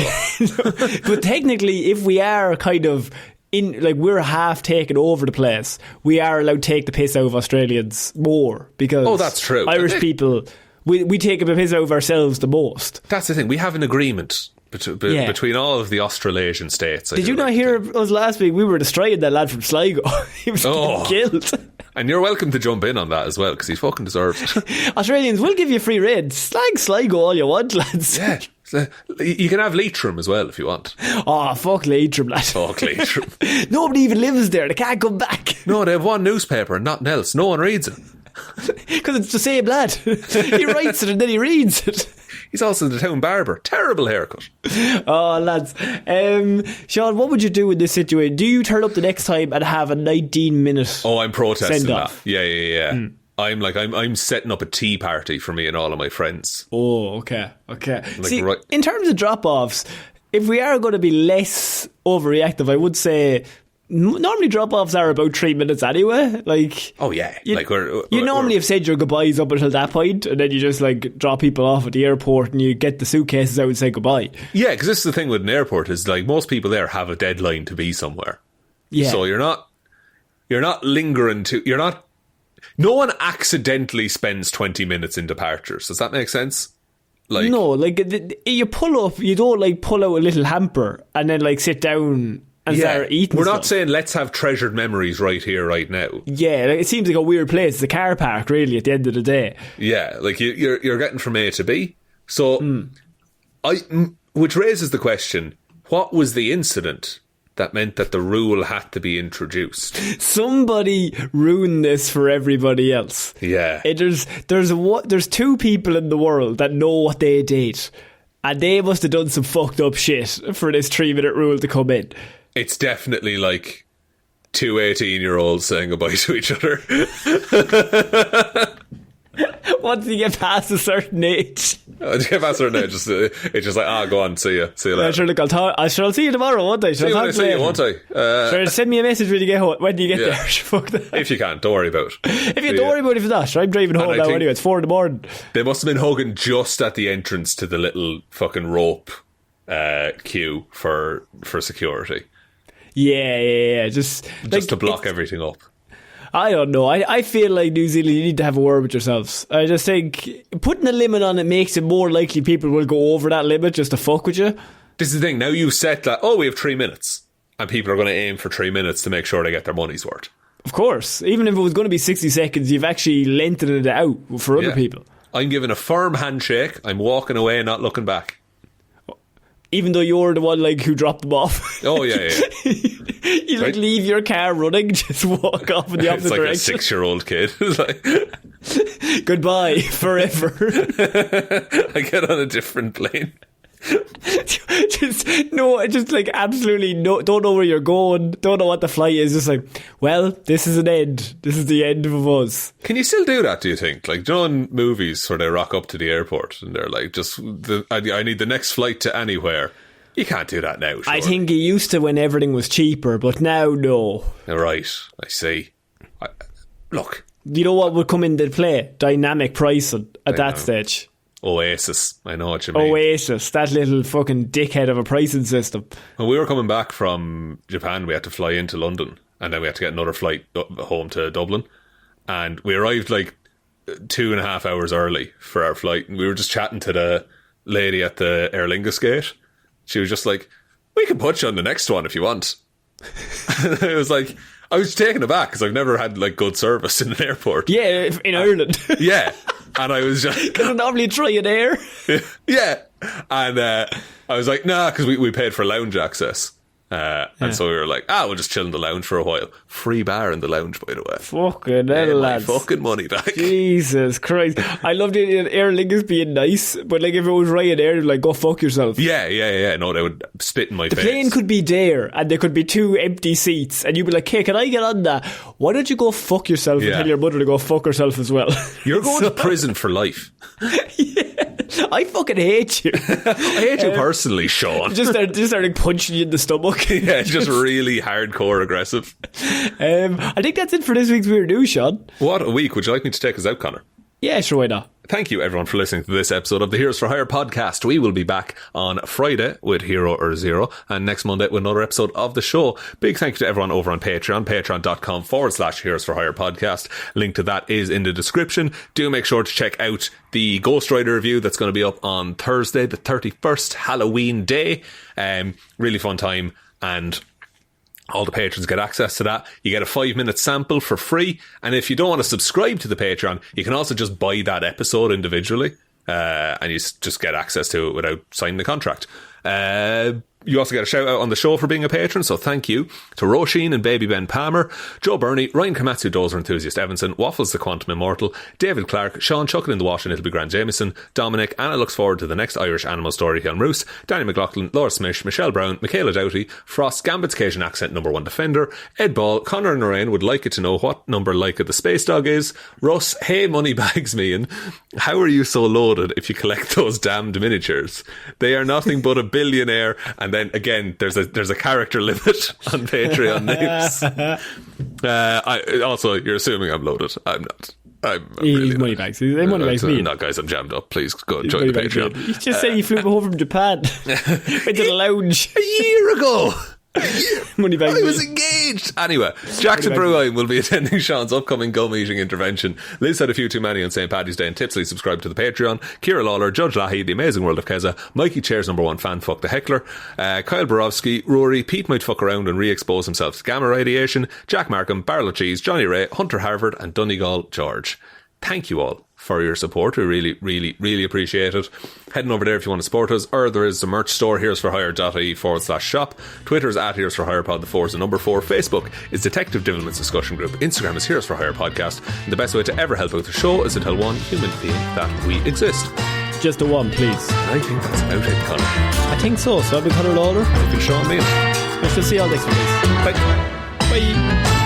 But technically, if we are kind of we're half taking over the place, we are allowed to take the piss out of Australians more, because that's true. Irish people, we take the piss out of ourselves the most. That's the thing. We have an agreement between all of the Australasian states. Did you not hear us last week? We were destroying that lad from Sligo. He was getting killed. And you're welcome to jump in on that as well, because he fucking deserves it. Australians will give you free rein. Slag Sligo all you want, lads. Yeah. You can have Leitrim as well if you want. Oh, fuck Leitrim, lad. Fuck Leitrim. Nobody even lives there. They can't come back. No, they have one newspaper and nothing else. No one reads it. Because it's the same lad. He writes it and then he reads it. He's also the town barber. Terrible haircut. Oh, lads. Sean, what would you do in this situation? Do you turn up the next time and have a 19-minute Oh, I'm protesting that. send-off? Yeah. I'm setting up a tea party for me and all of my friends. Oh, okay. See, in terms of drop-offs, if we are going to be less overreactive, I would say normally drop-offs are about 3 minutes anyway. Like, oh yeah, you normally have said your goodbyes up until that point, and then you just like drop people off at the airport and you get the suitcases out and say goodbye. Yeah, because this is the thing with an airport is like most people there have a deadline to be somewhere. Yeah. So you're not lingering no one accidentally spends 20 minutes in departures. Does that make sense? Like, no, like you pull up, you don't like pull out a little hamper and then like sit down and start eating. We're stuff. not saying let's have treasured memories right here, right now. Yeah, like, it seems like a weird place. It's a car park, really, at the end of the day. Yeah, like you're getting from A to B. So, which raises the question: what was the incident that meant that the rule had to be introduced? Somebody ruined this for everybody else. Yeah, there's two people in the world that know what they did, and they must have done some fucked up shit for this 3-minute rule to come in. It's definitely like two 18-year-olds saying goodbye to each other. Once you get past a certain age. It's just like, go on, see you later. Sure, look, I shall see you tomorrow, won't I? See you when I see you, won't I? Sure, send me a message when you get home, when you get there. Fuck that. If you can, don't worry about it. Don't worry about it if it's not. Sure, I'm driving home now anyway. It's 4 a.m. They must have been hugging just at the entrance to the little fucking rope queue for security. Yeah. Just to block everything up. I don't know. I feel like New Zealand, you need to have a word with yourselves. I just think putting a limit on it makes it more likely people will go over that limit just to fuck with you. This is the thing. Now you've set that, we have 3 minutes. And people are going to aim for 3 minutes to make sure they get their money's worth. Of course. Even if it was going to be 60 seconds, you've actually lengthened it out for other people. I'm giving a firm handshake. I'm walking away and not looking back. Even though you're the one who dropped them off. Oh, yeah. You leave your car running, just walk off in the opposite direction. It's like a 6-year-old kid. Goodbye, forever. I get on a different plane. Absolutely don't know where you're going, don't know what the flight is, just this is an end, this is the end of us. Can you still do that, do you think? In movies where they rock up to the airport and they're I need the next flight to anywhere. You can't do that now, surely. I think you used to when everything was cheaper, but now no. Right, I see. Look, you know what would come into play? Dynamic pricing at that stage. Oasis, I know what you mean. Oasis, that little fucking dickhead of a pricing system. When we were coming back from Japan, we had to fly into London, and then we had to get another flight home to Dublin, and we arrived 2.5 hours early for our flight, and we were just chatting to the lady at the Aer Lingus gate. She was just like, we can put you on the next one if you want. And I was taken aback because I've never had good service in an airport. Yeah, in Ireland. Yeah. And I was just... Because I normally try it air. Yeah. And I was like, nah, because we paid for lounge access. And so we were like, we'll just chill in the lounge for a while. Free bar in the lounge, by the way. Fucking hell, lads. My fucking money back. Jesus Christ. I loved it in Aer Lingus being nice, but if it was Ryanair, they'd be go fuck yourself. Yeah. No, they would spit in my face. The plane could be there, and there could be 2 empty seats, and you'd be like, hey, can I get on that? Why don't you go fuck yourself and tell your mother to go fuck herself as well? You're going to prison for life. Yeah. I fucking hate you. I hate you personally, Shaun. Just started punching you in the stomach. Yeah, just really hardcore aggressive. I think that's it for this week's Weird News, Shaun. What a week. Would you like me to take us out, Conor? Yeah, sure, why not? Thank you, everyone, for listening to this episode of the Heroes for Hire podcast. We will be back on Friday with Hero or Zero, and next Monday with another episode of the show. Big thank you to everyone over on Patreon, patreon.com/Heroes for Hire podcast. Link to that is in the description. Do make sure to check out the Ghost Rider review that's going to be up on Thursday, the 31st, Halloween day. Really fun time, and all the patrons get access to that. You get a 5-minute sample for free. And if you don't want to subscribe to the Patreon, you can also just buy that episode individually. And you just get access to it without signing the contract. You also get a shout out on the show for being a patron, so thank you to Róisín and Baby Ben Palmer, Joe Burney, Ryan Komatsu, Dozer, Enthusiast, Evanson, Waffles the Quantum, Immortal, David Clarke, Shaun Chuck in the Wash and It'll Be Grand, Jamieson, Dominic, and I looks forward to the next Irish animal story, Hjelmroos, Danny McLaughlin, Lordsmish, Michelle Browne, Michaela Doughty, Frost, Gambit's Cajun accent #1 defender, Ed Ball, Conor and Lorraine would like it to know what number Laika the space dog is, Russ Hey Moneybags Meighan, how are you so loaded if you collect those damned miniatures? They are nothing but a billionaire. And then again, there's a character limit on Patreon names. Also, you're assuming I'm loaded. I'm not. I'm really Moneybags. Moneybags Meighan. No, guys, I'm jammed up. Please go and join the Patreon. You just said you flew home from Japan. Went to the lounge a year ago. Moneybags I was engaged. Anyway, Jackson Brueheim will be attending Shaun's upcoming gum eating intervention. Liz had a few too many on St. Paddy's Day and tipsily subscribe to the Patreon. Ciara Lawler, Judge Lahey, The Amazing World of Keza, Mikey Chairs #1 fan fuck the heckler, Kyle Borowski, Rory, Pete might fuck around and re-expose himself to gamma radiation, Jack Markham, Barrel of Cheese, Johnny Ray, Hunter Harvard and Donegal George. Thank you all for your support. We really, really, really appreciate it. Heading over there if you want to support us, or there is the merch store, heroesforhire.ie/shop. Twitter is at Heroes for Hire Pod, the 4 is the number 4. Facebook is Detective Divilment's discussion group. Instagram is Heroes for Hire Podcast. And the best way to ever help out the show is to tell one human being that we exist. Just the one, please. I think that's about it, Conor. I think so. So I've been Conor Lawler. I've been Shaun Meighan. I shall see you all next week. Bye. Bye.